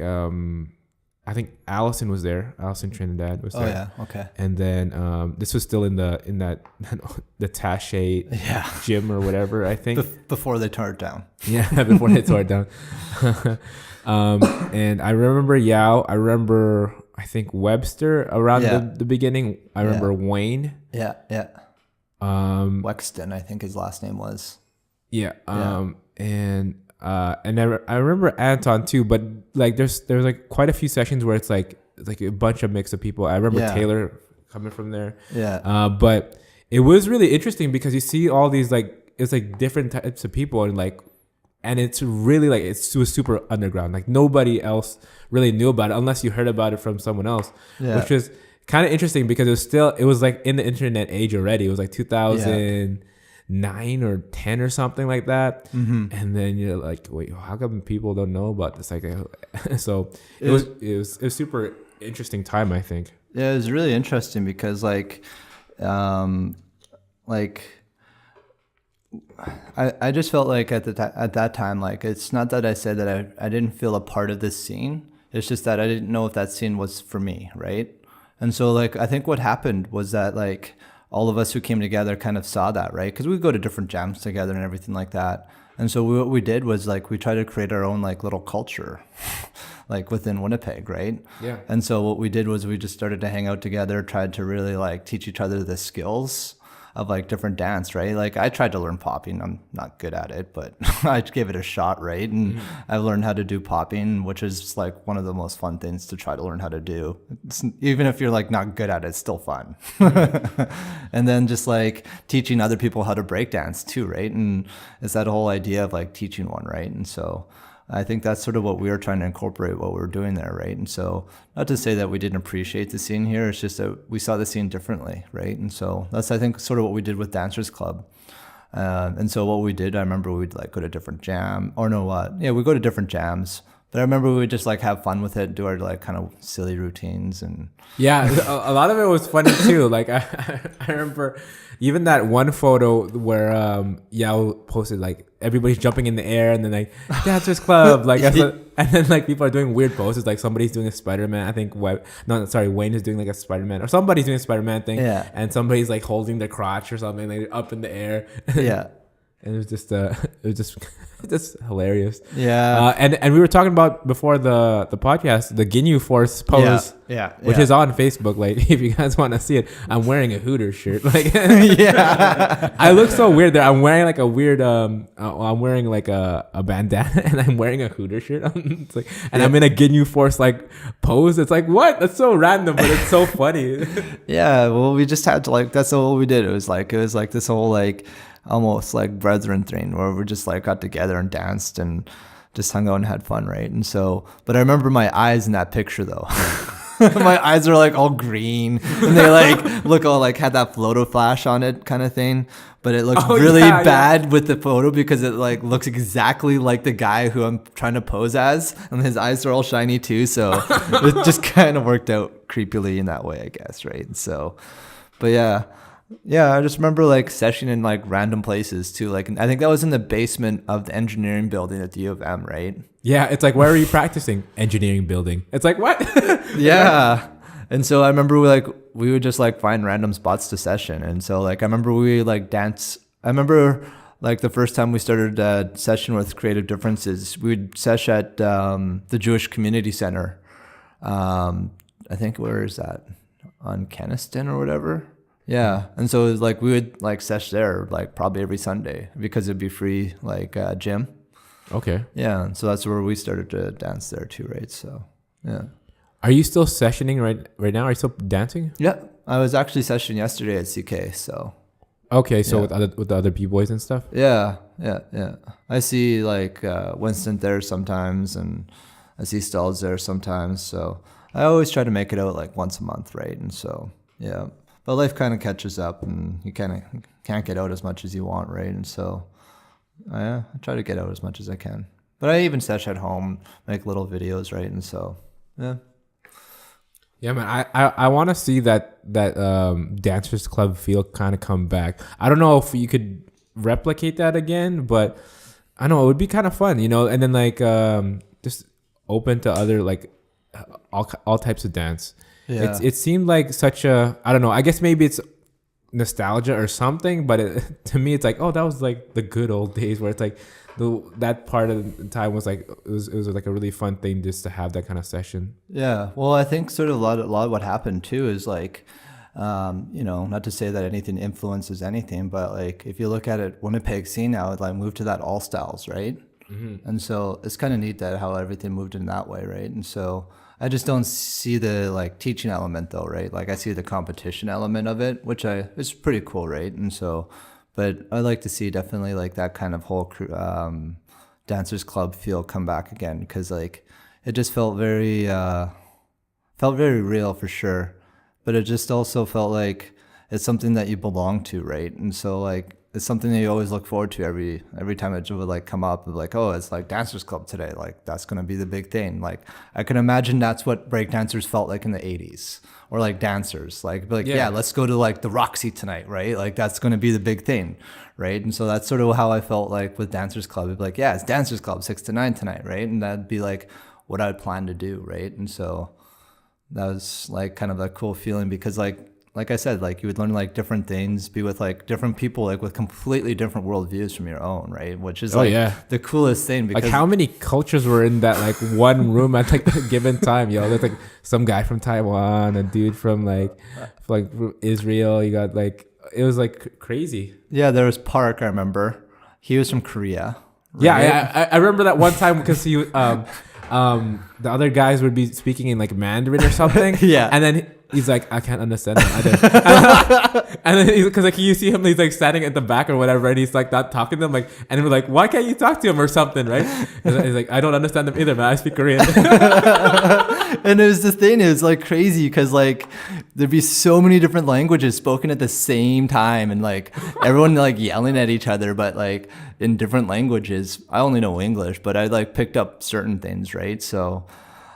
Allison was there. Allison Trinidad was there. Oh yeah, okay. And then this was still in the Taché gym or whatever, I think. Before they tore it down. Yeah, before they tore it down. And I remember Yao. I remember, I think, Webster around the beginning. I remember Wayne. Yeah. Wexton, I think his last name was. Yeah. And I remember Anton too, but like there's like quite a few sessions where it's like a bunch of mix of people. I remember Taylor coming from there. Yeah. But it was really interesting because you see all these like, it's like different types of people, and it's really like, it was super underground. Like nobody else really knew about it unless you heard about it from someone else, which was kind of interesting because it was like in the internet age already. It was like 2009 or 10 or something like that. And then you're like, wait, how come people don't know about this? Like, so it was super interesting time, I think. Yeah, it was really interesting because I just felt like at that time, like, it's not that I said that I didn't feel a part of this scene. It's just that I didn't know if that scene was for me, right? And so, like, I think what happened was that, like, all of us who came together kind of saw that, right? Because we go to different jams together and everything like that. And so what we did was, like, we tried to create our own, like, little culture, like, within Winnipeg, right? Yeah. And so what we did was we just started to hang out together, tried to really, like, teach each other the skills of like different dance, right? Like I tried to learn popping. I'm not good at it, but I gave it a shot, right? And I've learned how to do popping, which is like one of the most fun things to try to learn how to do. Even if you're like not good at it, it's still fun. And then just like teaching other people how to break dance too, right? And it's that whole idea of like teaching one, right? And so I think that's sort of what we were trying to incorporate what we were doing there, right? And so not to say that we didn't appreciate the scene here, it's just that we saw the scene differently, right? And so that's, I think, sort of what we did with Dancers Club. And so what we did, I remember we'd like go to different we go to different jams, But I remember we would just like have fun with it, do our like kind of silly routines and Yeah, a lot of it was funny too. Like I remember even that one photo where Yao posted like everybody's jumping in the air and then like Dancers Club like and then like people are doing weird poses like somebody's doing a Spider-Man. I think Wayne is doing like a Spider-Man or somebody's doing a Spider-Man thing. Yeah. And somebody's like holding their crotch or something like up in the air. yeah. And it was just just hilarious. Yeah. And we were talking about before the podcast the Ginyu Force pose, which is on Facebook. Like if you guys want to see it, I'm wearing a Hooters shirt. Like yeah, I look so weird there. I'm wearing like a weird I'm wearing like a bandana and I'm wearing a Hooters shirt. It's like, and I'm in a Ginyu Force like pose. It's like what? That's so random, but it's so funny. Yeah. Well, we just had to like that's all we did. It was like this whole like almost like brethren thing where we just like got together and danced and just hung out and had fun, right? And so, but I remember my eyes in that picture though. My eyes are like all green and they like look all like had that floato flash on it kind of thing, but it looks really bad with the photo because it like looks exactly like the guy who I'm trying to pose as, and his eyes are all shiny too, so it just kind of worked out creepily in that way, I guess, right? So, but yeah, I just remember like sessioning in like random places too. Like I think that was in the basement of the engineering building at the U of M, right? Yeah, it's like where are you practicing? Engineering building. It's like what? Yeah. And so I remember we would just like find random spots to session. And so like I remember we like dance. I remember like the first time we started a session with Creative Differences, we would sesh at the Jewish Community Center. I think where is that? On Keniston or whatever. Yeah, and so it was like we would like sesh there like probably every Sunday because it'd be free like gym. Okay. Yeah, and so that's where we started to dance there too, right? So yeah. Are you still sessioning right now? Are you still dancing? Yeah, I was actually sessioning yesterday at CK. So. Okay, so with the other b-boys and stuff. Yeah. I see like Winston there sometimes, and I see Stalls there sometimes. So I always try to make it out like once a month, right? And so yeah. But life kind of catches up and you kind of can't get out as much as you want, right? And so I try to get out as much as I can. But I even sesh at home, make little videos, right? And so, yeah. Yeah, man, I want to see that Dancers Club feel kind of come back. I don't know if you could replicate that again, but I know it would be kind of fun, you know? And then like just open to other like all types of dance. Yeah. It seemed like such a, I don't know, I guess maybe it's nostalgia or something, but to me it's like, oh, that was like the good old days where it's like that part of the time was like, it was like a really fun thing just to have that kind of session. Yeah. Well, I think sort of a lot of what happened too is like, you know, not to say that anything influences anything, but like if you look at it, Winnipeg scene now, it like moved to that all styles, right? Mm-hmm. And so it's kind of neat that how everything moved in that way, right? And so I just don't see the like teaching element though, right? Like I see the competition element of it, which it's pretty cool, right? And so, but I like to see definitely like that kind of whole Dancers Club feel come back again, because like it just felt very real for sure, but it just also felt like it's something that you belong to, right? And so like it's something that you always look forward to every time it would like come up, like, oh, it's like Dancers Club today, like that's gonna be the big thing. Like I can imagine that's what breakdancers felt like in the 80s, or like dancers like yeah, let's go to like the Roxy tonight, right? Like that's gonna be the big thing, right? And so that's sort of how I felt like with Dancers Club. It'd be like, yeah, it's Dancers Club 6 to 9 tonight, right? And that'd be like what I'd plan to do, right? And so that was like kind of a cool feeling, because like I said, like you would learn like different things, be with like different people, like with completely different worldviews from your own, right? Which is the coolest thing. Because like how many cultures were in that like one room at like the given time? Yo, there's like some guy from Taiwan, a dude from like Israel. You got like, it was like crazy. Yeah, there was Park. I remember he was from Korea. Right? Yeah, I remember that one time because he the other guys would be speaking in like Mandarin or something. Yeah. And then he's like, I can't understand them either. And then because like you see him, he's like standing at the back or whatever, and he's like not talking to them. Like, and we're like, why can't you talk to him or something, right? He's like, I don't understand them either, man. I speak Korean. And it was the thing, it was like crazy because like there'd be so many different languages spoken at the same time, and like everyone like yelling at each other, but like in different languages. I only know English, but I like picked up certain things, right? So,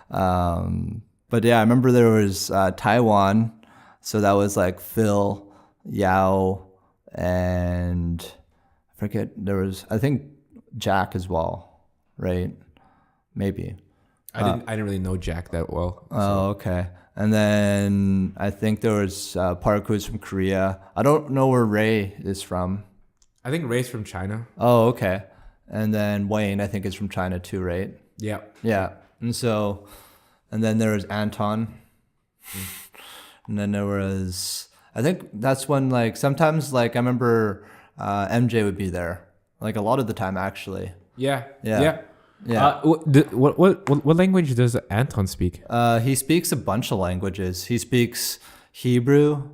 but yeah, I remember there was Taiwan, so that was like Phil, Yao, and I forget, there was, I think Jack as well, right? Maybe. I didn't really know Jack that well. So. Oh, okay. And then I think there was Park, who's from Korea. I don't know where Ray is from. I think Ray's from China. Oh, okay. And then Wayne, I think, is from China too, right? Yeah. Yeah. And so, and then there was Anton. And then there was, I think that's when like sometimes like I remember MJ would be there, like a lot of the time actually. Yeah. Yeah. Yeah. Yeah. What language does Anton speak? He speaks a bunch of languages. He speaks Hebrew.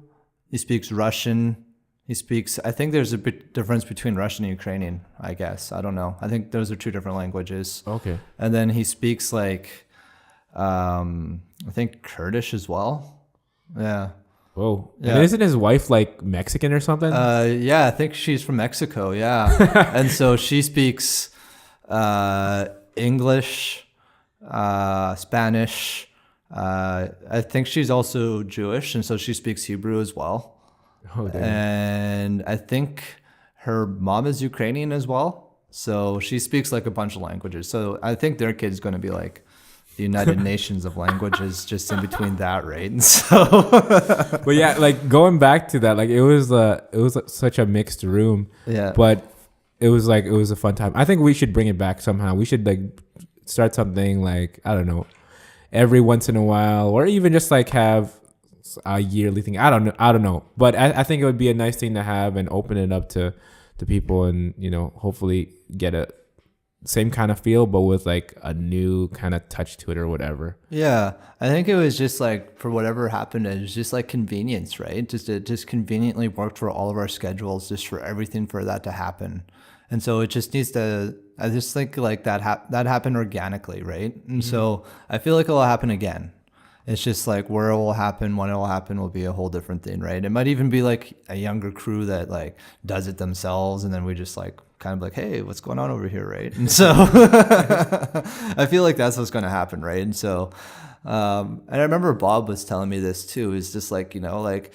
He speaks Russian. He speaks, I think there's a bit difference between Russian and Ukrainian, I guess. I don't know. I think those are two different languages. Okay. And then he speaks like, I think Kurdish as well. Yeah. Whoa. Yeah. And isn't his wife like Mexican or something? Yeah, I think she's from Mexico. Yeah. And so she speaks English, Spanish. I think she's also Jewish, and so she speaks Hebrew as well. Oh, damn. And I think her mom is Ukrainian as well. So she speaks like a bunch of languages. So I think their kid's going to be like the United Nations of languages, just in between that, right? And so, but yeah, like going back to that, like it was such a mixed room. Yeah. But it was a fun time. I think we should bring it back somehow. We should like start something like, I don't know, every once in a while, or even just like have a yearly thing. I don't know. But I think it would be a nice thing to have and open it up to people, and you know, hopefully get a same kind of feel, but with like a new kind of touch to it or whatever. Yeah, I think it was just like, for whatever happened, it was just like convenience, right? It just conveniently worked for all of our schedules, just for everything for that to happen. And so it just needs to, I just think like that happened organically, right? And so I feel like it'll happen again. It's just like where it will happen, when it will happen will be a whole different thing, right? It might even be like a younger crew that like does it themselves, and then we just like kind of like, hey, what's going on over here, right? And so I feel like that's what's going to happen, right? And so, and I remember Bob was telling me this too. It's just like, you know, like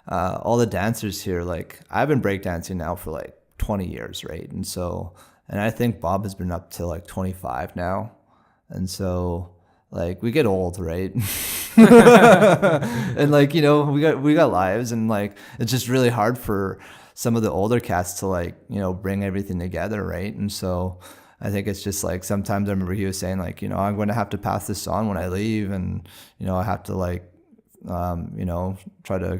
all the dancers here, like I've been breakdancing now for like 20 years, right? And so, and I think Bob has been up to like 25 now. And so like we get old, right? And like, you know, we got lives, and like it's just really hard for some of the older cats to like, you know, bring everything together, right? And so I think it's just like sometimes I remember he was saying like, you know, I'm going to have to pass this on when I leave, and you know, I have to like you know, try to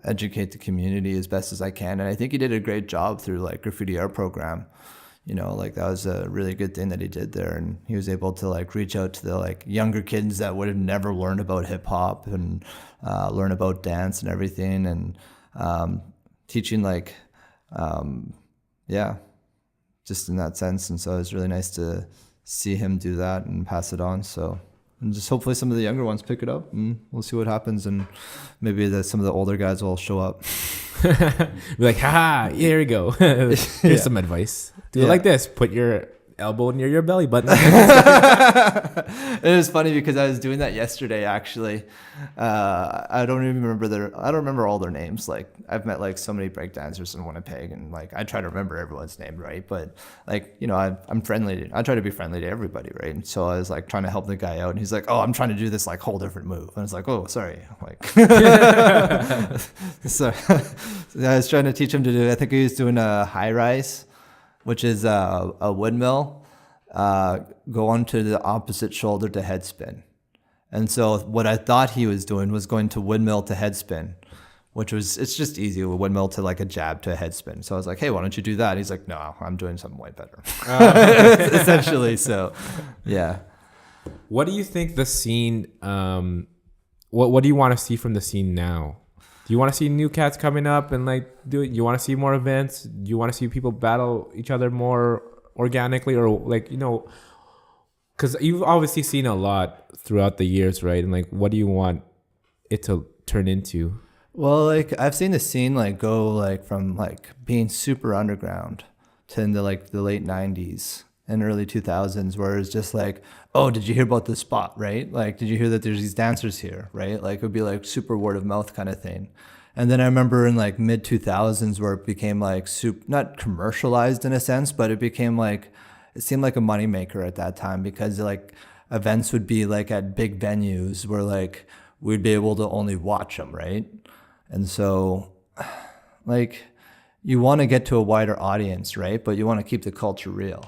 educate the community as best as I can. And I think he did a great job through like graffiti art program. You know, like that was a really good thing that he did there, and he was able to like reach out to the like younger kids that would have never learned about hip hop and learn about dance and everything, and teaching like yeah, just in that sense. And so it was really nice to see him do that and pass it on. So, and just hopefully some of the younger ones pick it up, and we'll see what happens, and maybe some of the older guys will show up. Be like, haha, here we go. Here's some advice. Do it like this. Put your elbow near your belly button. It was funny because I was doing that yesterday, actually. I don't remember all their names. Like I've met like so many breakdancers in Winnipeg, and like I try to remember everyone's name, right? But like, you know, I'm friendly. I try to be friendly to everybody, right? And so I was like trying to help the guy out, and he's like, "Oh, I'm trying to do this like whole different move," and I was like, "Oh, sorry." Like, so I was trying to teach him to do. I think he was doing a high rise, which is a windmill. Go onto the opposite shoulder to head spin. And so what I thought he was doing was going to windmill to head spin, which was, it's just easy, a windmill to like a jab to a head spin. So I was like, hey, why don't you do that? And he's like, no, I'm doing something way better. Essentially. So yeah. What do you think the scene? What do you want to see from the scene now? Do you want to see new cats coming up and like do it? You want to see more events? Do you want to see people battle each other more organically, or like because you've obviously seen a lot throughout the years, right? And like, what do you want it to turn into? Well, like I've seen the scene like go like from like being super underground to in the like the late 90s and early 2000s, where it's just like, oh, did you hear about this spot, right? Like, did you hear that there's these dancers here, right? Like it would be like super word of mouth kind of thing. And then I remember in like mid 2000s where it became like not commercialized in a sense, but it became like, it seemed like a moneymaker at that time, because like events would be like at big venues where like we'd be able to only watch them, right? And so like you want to get to a wider audience, right? But you want to keep the culture real.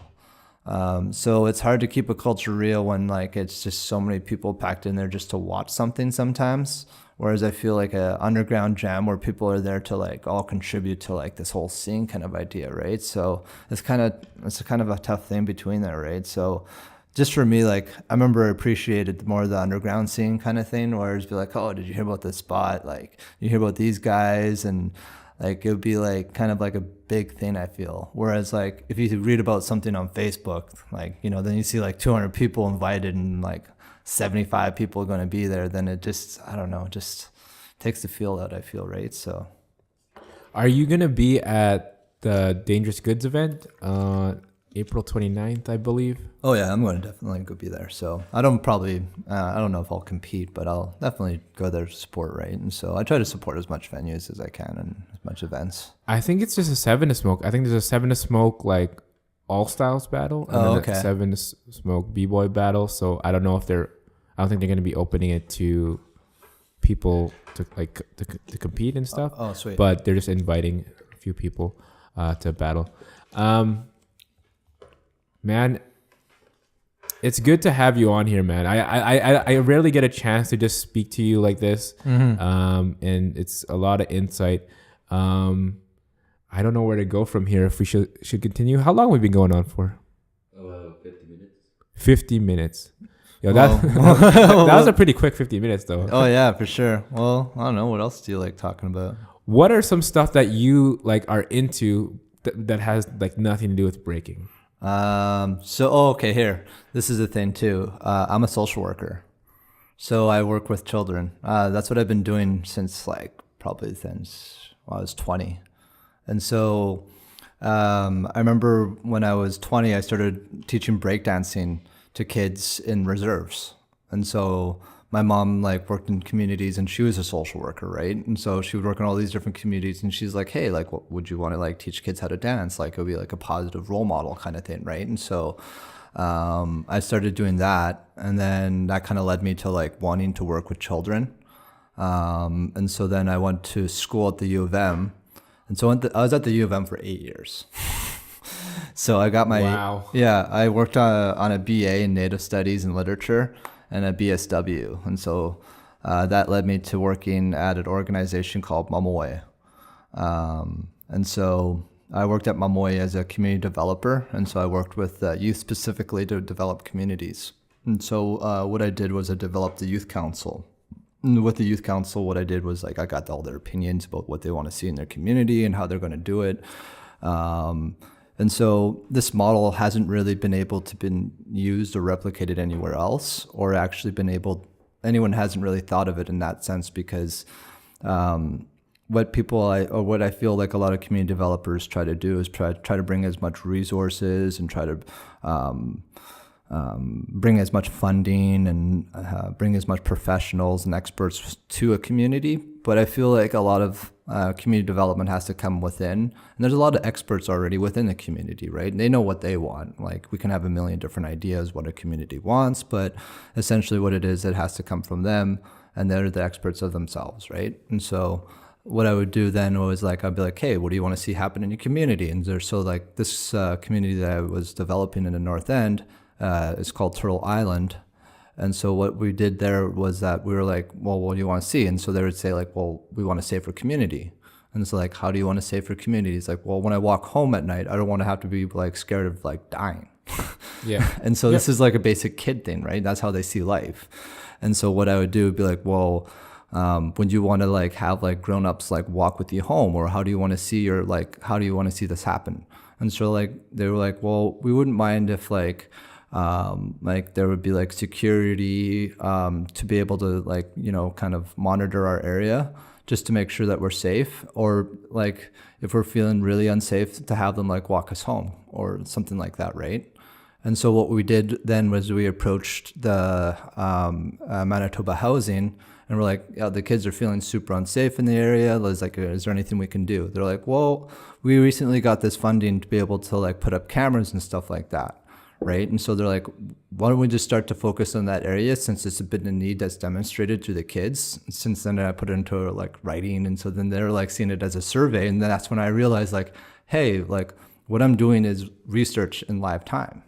So it's hard to keep a culture real when like it's just so many people packed in there just to watch something sometimes. Whereas I feel like a underground jam where people are there to like all contribute to like this whole scene kind of idea, right? So it's kind of a tough thing between there, right? So just for me, like I remember I appreciated more the underground scene kind of thing, where it'd be like, oh, did you hear about this spot? Like you hear about these guys, and like it would be like kind of like a big thing, I feel. Whereas like if you read about something on Facebook, like, you know, then you see like 200 people invited and like 75 people are going to be there, then it just, I don't know, just takes the feel out, I feel, right? So Are you gonna be at the Dangerous Goods event April 29th, I believe? oh yeah, I'm going to definitely go be there. So I don't know if I'll compete, but I'll definitely go there to support, right? And so I try to support as much venues as I can and as much events. I think it's just a 7 to Smoke. I think there's a 7 to Smoke like all styles battle, and Oh, then okay. a 7 to Smoke B-boy battle. So I don't know if I don't think they're gonna be opening it to people to compete and stuff. Oh, sweet. But they're just inviting a few people to battle. Man, it's good to have you on here, man. I rarely get a chance to just speak to you like this, and it's a lot of insight. I don't know where to go from here. If we should continue, how long have we been going on for? 50 minutes. 50 minutes. Yo, that was a pretty quick 50 minutes, though. Oh yeah, for sure. Well, I don't know. What else do you like talking about? What are some stuff that you like are into that has like nothing to do with breaking? Okay, here. This is the thing too. I'm a social worker. So I work with children. That's what I've been doing since like probably since I was 20. And so I remember when I was 20, I started teaching breakdancing to kids in reserves. And so my mom like worked in communities, and she was a social worker, right? And so she would work in all these different communities, and she's like, hey, like, what would you want to like teach kids how to dance? Like it would be like a positive role model kind of thing, right? And so I started doing that, and then that kind of led me to like wanting to work with children. And so then I went to school at the U of M. And so I was at the U of M for 8 years. So I got my, Wow. Yeah, I worked on a BA in Native Studies and Literature and a BSW. And so that led me to working at an organization called Bboy. And so I worked at Bboy as a community developer. And so I worked with youth specifically to develop communities. And so what I did was I developed the youth council. And with the youth council, what I did was like I got all their opinions about what they want to see in their community and how they're going to do it. And so this model hasn't really been able to been used or replicated anywhere else, or actually anyone hasn't really thought of it in that sense, because what I feel like a lot of community developers try to do is try to bring as much resources and try to bring as much funding and bring as much professionals and experts to a community. But I feel like a lot of community development has to come within. And there's a lot of experts already within the community, right? And they know what they want. Like we can have a million different ideas what a community wants, but essentially what it is, it has to come from them, and they're the experts of themselves, right? And so what I would do then was like, I'd be like, hey, what do you want to see happen in your community? And so like this community that I was developing in the North End, it's called Turtle Island. And so what we did there was that we were like, well, what do you want to see? And so they would say like, well, we want to safer community. And it's like, how do you want to safer community? It's like, well, when I walk home at night, I don't want to have to be like scared of like dying. Yeah. And so this is like a basic kid thing, right? That's how they see life. And so what I would do would be like, well, would you want to like have like grown-ups like walk with you home, or how do you want to see your how do you want to see this happen? And so like they were like, well, we wouldn't mind if like there would be like security to be able to like, you know, kind of monitor our area just to make sure that we're safe, or like if we're feeling really unsafe, to have them like walk us home or something like that, right? And so what we did then was we approached the Manitoba Housing, and we're like, yeah, the kids are feeling super unsafe in the area. Is there anything we can do? They're like, well, we recently got this funding to be able to like put up cameras and stuff like that, right? And so they're like, why don't we just start to focus on that area, since it's been a need that's demonstrated to the kids. Since then I put it into like writing, and so then they're like seeing it as a survey, and then that's when I realized like, hey, like what I'm doing is research in live time.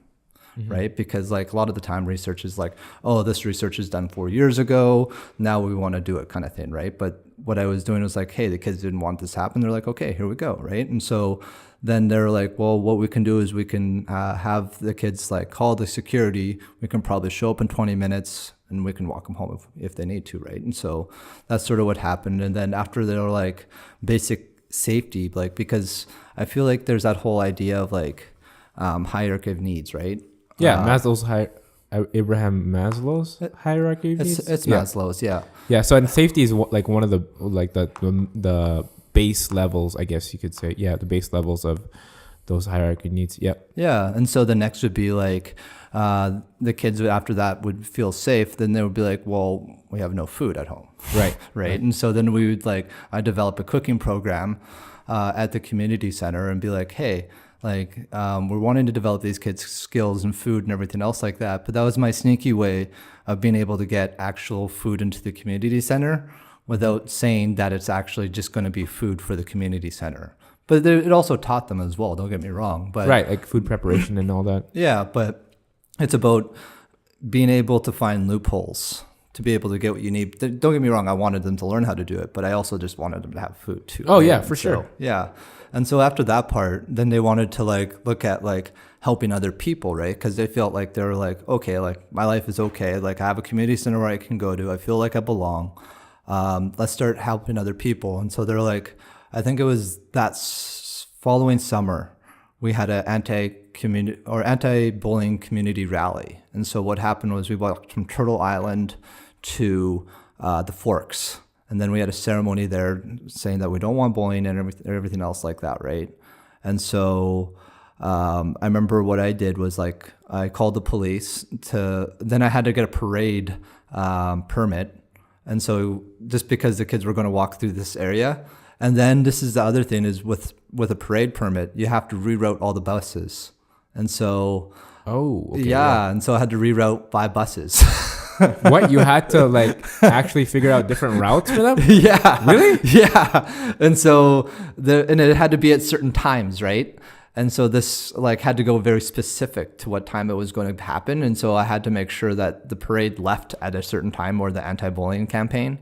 Right? Because like a lot of the time research is like, oh, this research is done 4 years ago, now we want to do it, kind of thing, right? But what I was doing was like, hey, the kids didn't want this to happen. They're like, okay, here we go, right? And so then they're like, well, what we can do is we can have the kids like call the security. We can probably show up in 20 minutes and we can walk them home if they need to, right? And so that's sort of what happened. And then after they're like basic safety, like, because I feel like there's that whole idea of like hierarchy of needs, right? Yeah, Abraham Maslow's hierarchy of needs. It's Maslow's, yeah. Yeah, so and safety is like one of the like the base levels, I guess you could say. Yeah, the base levels of those hierarchy needs. Yep. Yeah, and so the next would be like the kids after that would feel safe. Then they would be like, well, we have no food at home. Right. And so then we would I develop a cooking program at the community center and be like, hey, we're wanting to develop these kids' skills and food and everything else like that. But that was my sneaky way of being able to get actual food into the community center without saying that it's actually just going to be food for the community center. But it also taught them as well, don't get me wrong. But right, like food preparation and all that. Yeah, but it's about being able to find loopholes to be able to get what you need. Don't get me wrong, I wanted them to learn how to do it, but I also just wanted them to have food too. Oh, yeah, for sure. Yeah. And so after that part, then they wanted to look at helping other people, right? Because they felt like they were like, okay, like my life is okay. Like I have a community center where I can go to. I feel like I belong. Let's start helping other people. And so they're like, I think it was that following summer, we had an anti-bullying community rally. And so what happened was we walked from Turtle Island to the Forks. And then we had a ceremony there saying that we don't want bullying and everything else like that, right? And so I remember what I did was I called the police then I had to get a parade permit. And so just because the kids were going to walk through this area. And then this is the other thing is with a parade permit, you have to reroute all the buses. And so, and so I had to reroute 5 buses. What, you had to actually figure out different routes for them? Yeah. Really? Yeah. And so and it had to be at certain times, right? And so this had to go very specific to what time it was going to happen. And so I had to make sure that the parade left at a certain time, or the anti-bullying campaign.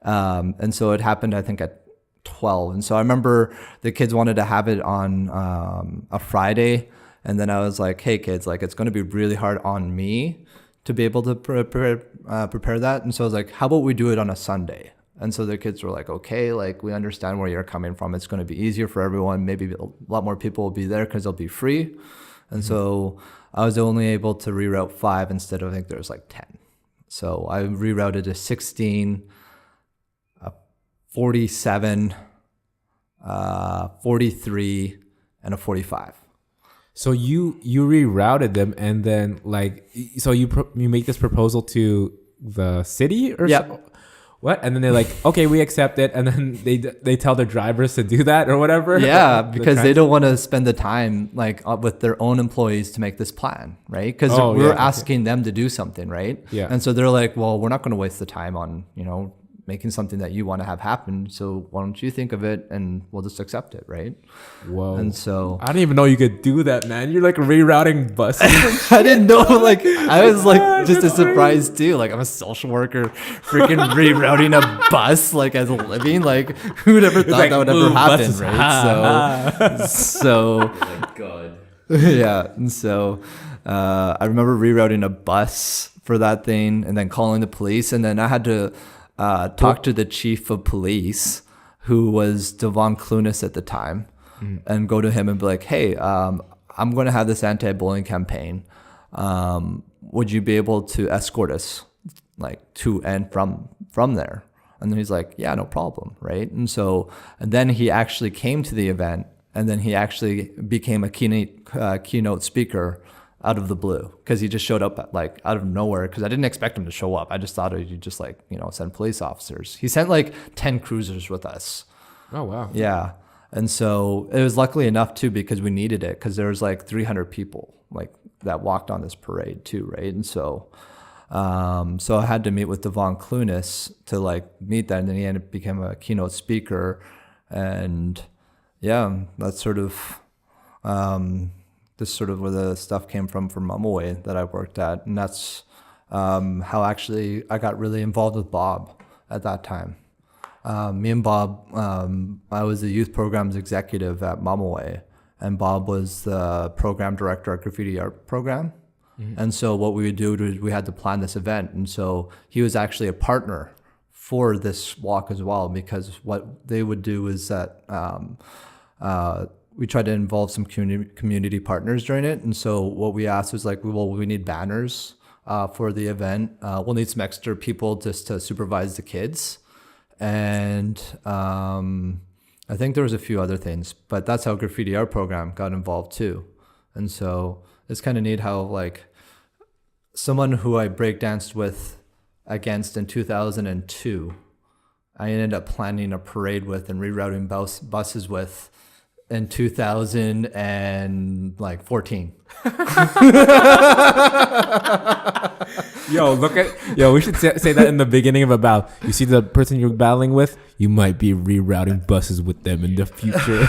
And so it happened, I think, at 12. And so I remember the kids wanted to have it on a Friday. And then I was like, hey kids, it's going to be really hard on me to be able to prepare that. And so I was like, how about we do it on a Sunday? And so the kids were like, okay, we understand where you're coming from. It's going to be easier for everyone. Maybe a lot more people will be there because they'll be free. And so I was only able to reroute 5 instead of, I think there was 10. So I rerouted a 16, a 47, 43, and a 45. So you rerouted them, and then so you make this proposal to the city or something? What? And then they're like, okay, we accept it, and then they tell their drivers to do that or whatever. Yeah, because they don't want to spend the time with their own employees to make this plan, right? Because we're asking them to do something, right? Yeah. And so they're like, well, we're not going to waste the time on making something that you want to have happen. So why don't you think of it and we'll just accept it, right? Whoa. And so I didn't even know you could do that, man. You're rerouting buses. I didn't know. I was just a surprise too. I'm a social worker, freaking rerouting a bus as a living. Who'd ever thought that would ever happen, right? So Oh my God. yeah. And so I remember rerouting a bus for that thing and then calling the police. And then I had to talk to the chief of police, who was Devon Clunas at the time, and go to him and be like, hey, I'm going to have this anti-bullying campaign. Would you be able to escort us like to and from there? And then he's like, yeah, no problem, right? And then he actually came to the event, and then he actually became a keynote speaker out of the blue, because he just showed up out of nowhere, because I didn't expect him to show up. I just thought he'd just send police officers. He sent like 10 cruisers with us. Oh, wow. Yeah. And so it was luckily enough too, because we needed it, because there was like 300 people like that walked on this parade too, right? And so I had to meet with Devon Clunas to like meet that, and then he ended up becoming a keynote speaker. And yeah, that's sort of this sort of where the stuff came from Bboy that I worked at. And that's how actually I got really involved with Bob at that time. Me and Bob, I was the youth programs executive at Bboy, and Bob was the program director at Graffiti Art Program. And so what we would do is we had to plan this event. And so he was actually a partner for this walk as well, because what they would do is that we tried to involve some community partners during it. And so what we asked was like, well, we need banners for the event. We'll need some extra people just to supervise the kids. And I think there was a few other things, but that's how Graffiti Art Program got involved too. And so it's kind of neat how like someone who I breakdanced against in 2002, I ended up planning a parade with and rerouting buses with in 2014. We should say that in the beginning of a battle. You see the person you're battling with, you might be rerouting buses with them in the future.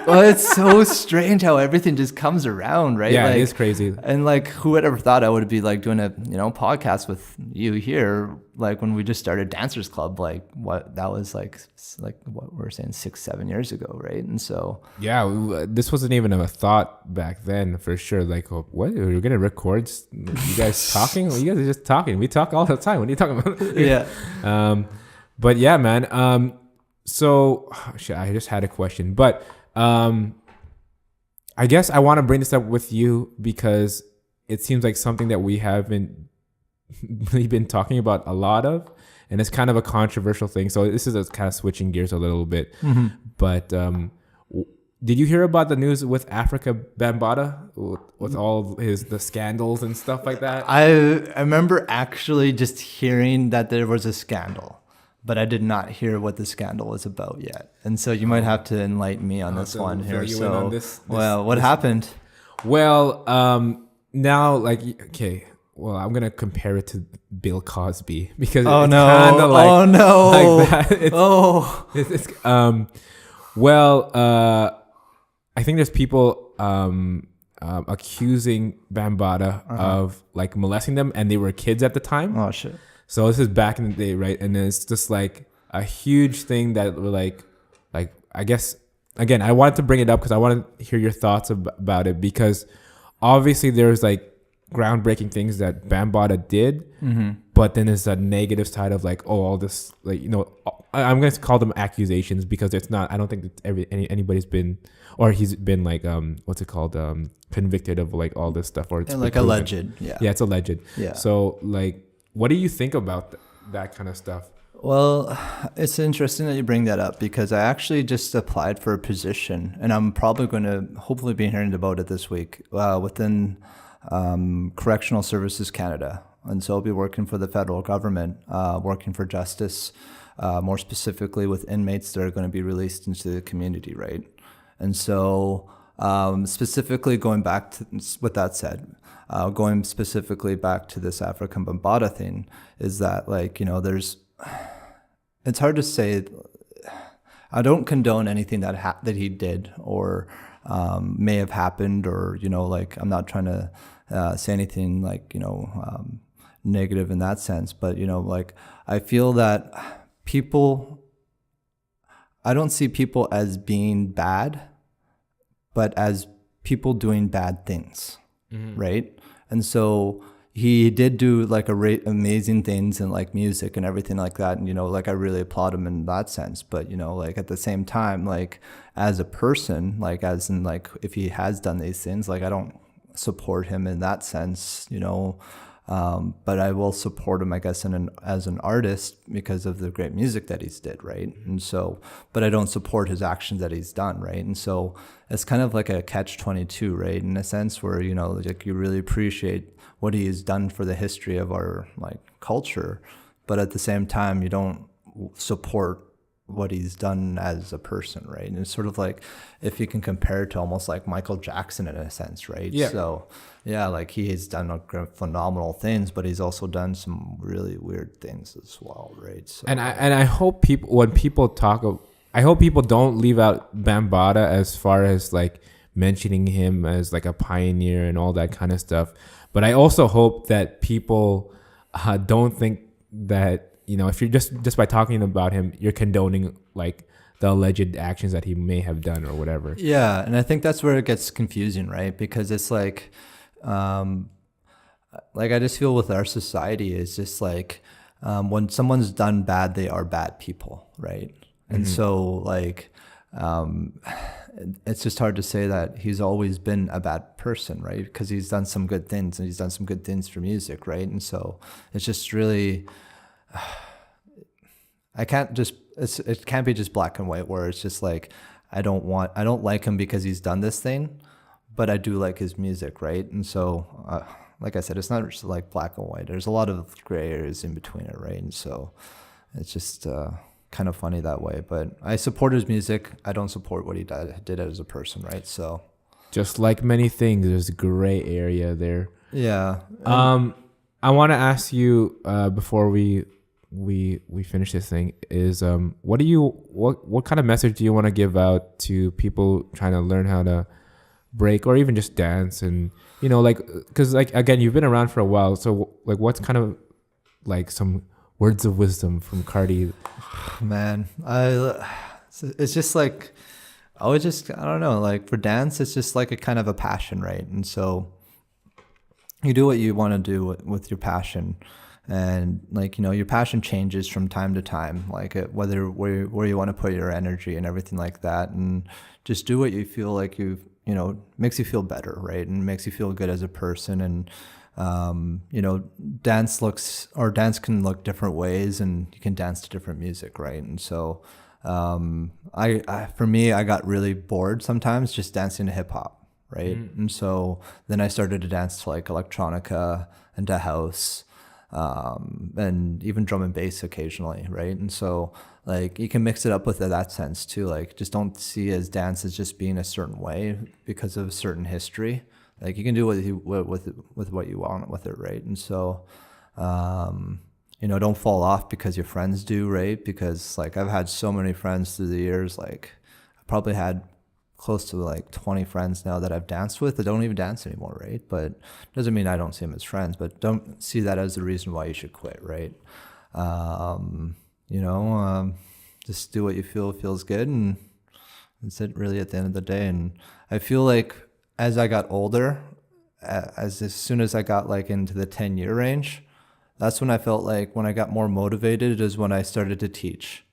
Well, it's so strange how everything just comes around, right? Yeah, like, it is crazy. And like, who would ever thought I would be like doing a podcast with you here, like when we just started Dancers Club, like what that was like what we were saying 6-7 years ago, right? And so this wasn't even a thought back then, for sure. Like, oh, what, you're gonna record you guys talking? Well, you guys are just talking. We talk all the time. What are you talking about? Yeah. But yeah, man. So I just had a question, but I guess I want to bring this up with you because it seems like something that we haven't really been talking about a lot of, and it's kind of a controversial thing. So this is kind of switching gears a little bit. Mm-hmm. But did you hear about the news with Africa Bambaataa with all the scandals and stuff like that? I remember actually just hearing that there was a scandal, but I did not hear what the scandal was about yet. And so you might have to enlighten me on this one here. So, what happened? Well, now, like, okay, well, I'm going to compare it to Bill Cosby because it's kind of like, like that. I think there's people accusing Bambaataa of like molesting them, and they were kids at the time. Oh, shit. So this is back in the day, right? And it's just like a huge thing that we're like I guess, again, I wanted to bring it up because I want to hear your thoughts about it, because obviously there's like groundbreaking things that Bambaataa did, but then there's a negative side of like, oh, all this, like, I'm going to call them accusations because it's not, I don't think that anybody's been, or he's been like, what's it called? Convicted of like all this stuff, or it's like alleged. Yeah. Yeah, it's alleged. Yeah. So like, what do you think about that kind of stuff? Well, it's interesting that you bring that up because I actually just applied for a position, and I'm probably going to hopefully be hearing about it this week within Correctional Services Canada. And so I'll be working for the federal government, working for justice, more specifically with inmates that are going to be released into the community, right? And so specifically going back to, with that said, going specifically back to this African Bambaataa thing, is that like, it's hard to say. I don't condone anything that he did or may have happened, or like I'm not trying to say anything like negative in that sense. But like I feel that I don't see people as being bad, but as people doing bad things. right? And so he did do like amazing things in like music and everything like that. And, like I really applaud him in that sense. But, like at the same time, like as a person, like as in like if he has done these things, like I don't support him in that sense, but I will support him, I guess, as an artist because of the great music that he's did, right? And so, but I don't support his actions that he's done, right? And so it's kind of like a catch-22, right? In a sense where, like you really appreciate what he has done for the history of our like culture, but at the same time, you don't support what he's done as a person, right? And it's sort of like if you can compare it to almost like Michael Jackson in a sense, right? Yeah. So yeah, like he has done phenomenal things, but he's also done some really weird things as well, right? So And I hope people, when people talk of, I hope people don't leave out Bambaataa as far as like mentioning him as like a pioneer and all that kind of stuff. But I also hope that people don't think that, if you're just by talking about him, you're condoning like the alleged actions that he may have done or whatever. Yeah, and I think that's where it gets confusing, right? Because it's like I just feel with our society is just like when someone's done bad, they are bad people, right? And so like it's just hard to say that he's always been a bad person, right? Because he's done some good things and he's done some good things for music, right? And so it's just really it can't be just black and white where it's just like I don't like him because he's done this thing, but I do like his music, right? And so like I said, it's not just like black and white. There's a lot of gray areas in between it, right? And so it's just kind of funny that way. But I support his music. I don't support what he did as a person, right? So just like many things, there's a gray area there. Yeah. I want to ask you before we finish this thing is what kind of message do you want to give out to people trying to learn how to break or even just dance? And like, because like again, you've been around for a while, so like what's kind of like some words of wisdom from Cardy? Man, it's just like I don't know, like for dance it's just like a kind of a passion, right? And so you do what you want to do with your passion. And like, your passion changes from time to time, like where you want to put your energy and everything like that. And just do what you feel like makes you feel better, right? And makes you feel good as a person. And, dance can look different ways and you can dance to different music, right? And so for me, I got really bored sometimes just dancing to hip hop, right? And so then I started to dance to like electronica and to house. And even drum and bass occasionally, right? And so like you can mix it up with that sense too. Like just don't see as dance as just being a certain way because of a certain history. Like you can do with what you want with it, right? And so don't fall off because your friends do, right? Because like I've had so many friends through the years, like I probably had close to like 20 friends now that I've danced with that don't even dance anymore, right? But doesn't mean I don't see them as friends, but don't see that as the reason why you should quit, right? Just do what you feel feels good, and that's it really at the end of the day. And I feel like as I got older, as soon as I got like into the 10-year range, that's when I felt like when I got more motivated is when I started to teach,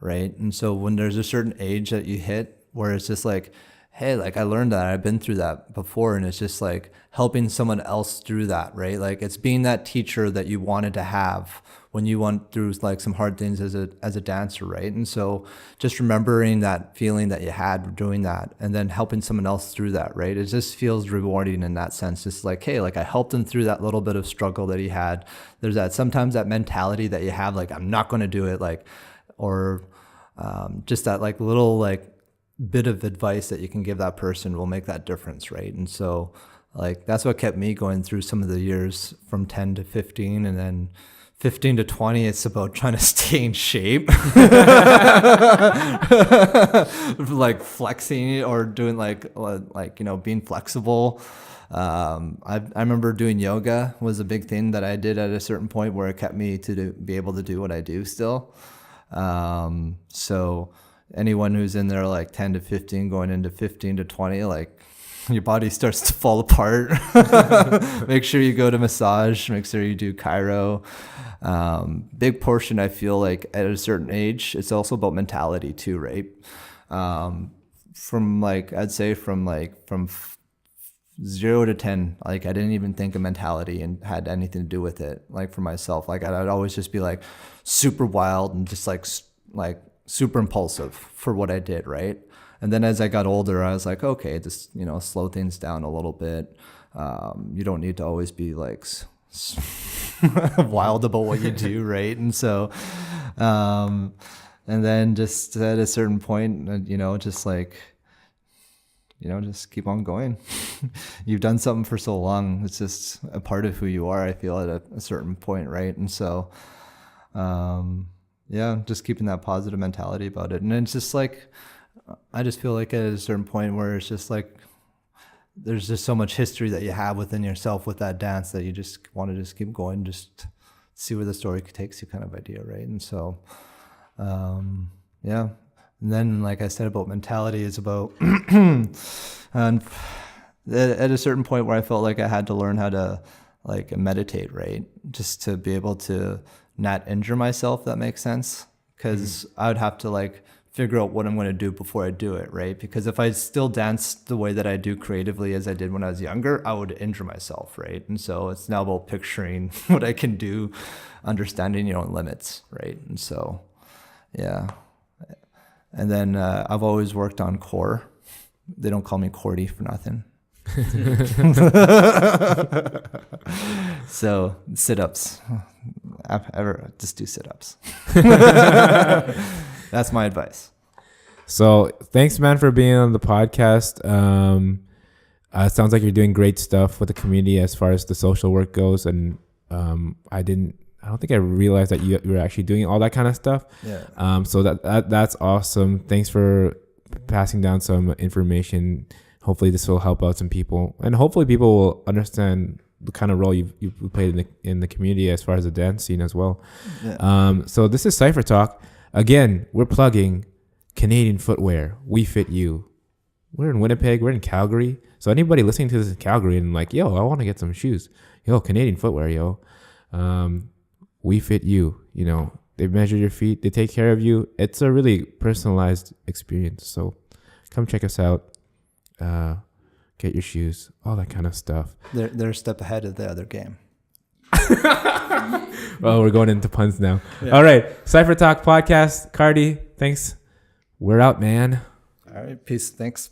right? And so when there's a certain age that you hit where it's just like, hey, like I learned that, I've been through that before, and it's just like helping someone else through that, right? Like it's being that teacher that you wanted to have when you went through like some hard things as a dancer, right? And so just remembering that feeling that you had doing that and then helping someone else through that, right? It just feels rewarding in that sense. It's like, hey, like I helped him through that little bit of struggle that he had. There's sometimes that mentality that you have, like I'm not going to do it, like, or just that like little like bit of advice that you can give that person will make that difference, right? And so like that's what kept me going through some of the years from 10 to 15, and then 15 to 20 it's about trying to stay in shape. Like flexing or doing like being flexible. I remember doing yoga was a big thing that I did at a certain point where it kept me to be able to do what I do still. So anyone who's in there like 10 to 15 going into 15 to 20, like your body starts to fall apart. Make sure you go to massage. Make sure you do chiro. Big portion, I feel like at a certain age, it's also about mentality too, right? From like, I'd say from 0 to 10, like I didn't even think of mentality and had anything to do with it. Like for myself, like I'd always just be like super wild and just like super impulsive for what I did, right? And then as I got older, I was like, okay, just, slow things down a little bit. You don't need to always be like wild about what you do, right? And so, and then just at a certain point, just keep on going. You've done something for so long. It's just a part of who you are, I feel, at a certain point, right? And so, just keeping that positive mentality about it. And it's just like, I just feel like at a certain point where it's just like, there's just so much history that you have within yourself with that dance that you just want to just keep going, just see where the story takes you kind of idea, right? And so, And then, like I said about mentality, is about, and at a certain point where I felt like I had to learn how to like meditate, right? Just to be able to not injure myself, if that makes sense. Because I would have to like figure out what I'm going to do before I do it, right? Because if I still dance the way that I do creatively as I did when I was younger, I would injure myself, right? And so it's now about picturing what I can do, understanding your own limits, right? And so, yeah. And then I've always worked on core. They don't call me Cardy for nothing. So sit-ups. Just do sit-ups. That's my advice. So thanks, man, for being on the podcast. It sounds like you're doing great stuff with the community as far as the social work goes. And I don't think I realized that you were actually doing all that kind of stuff. Yeah. So that's awesome. Thanks for passing down some information. Hopefully this will help out some people, and hopefully people will understand the kind of role you played in the community as far as the dance scene as well. Yeah. So this is CypherTalk. Again, we're plugging Canadian footwear. We fit you. We're in Winnipeg. We're in Calgary. So anybody listening to this in Calgary and like, yo, I want to get some shoes. Yo, Canadian footwear, yo. We fit you. They measure your feet. They take care of you. It's a really personalized experience. So come check us out. Get your shoes, all that kind of stuff. They're a step ahead of the other game. Well, we're going into puns now. Yeah. All right. CypherTalk podcast. Cardy, thanks. We're out, man. All right. Peace. Thanks.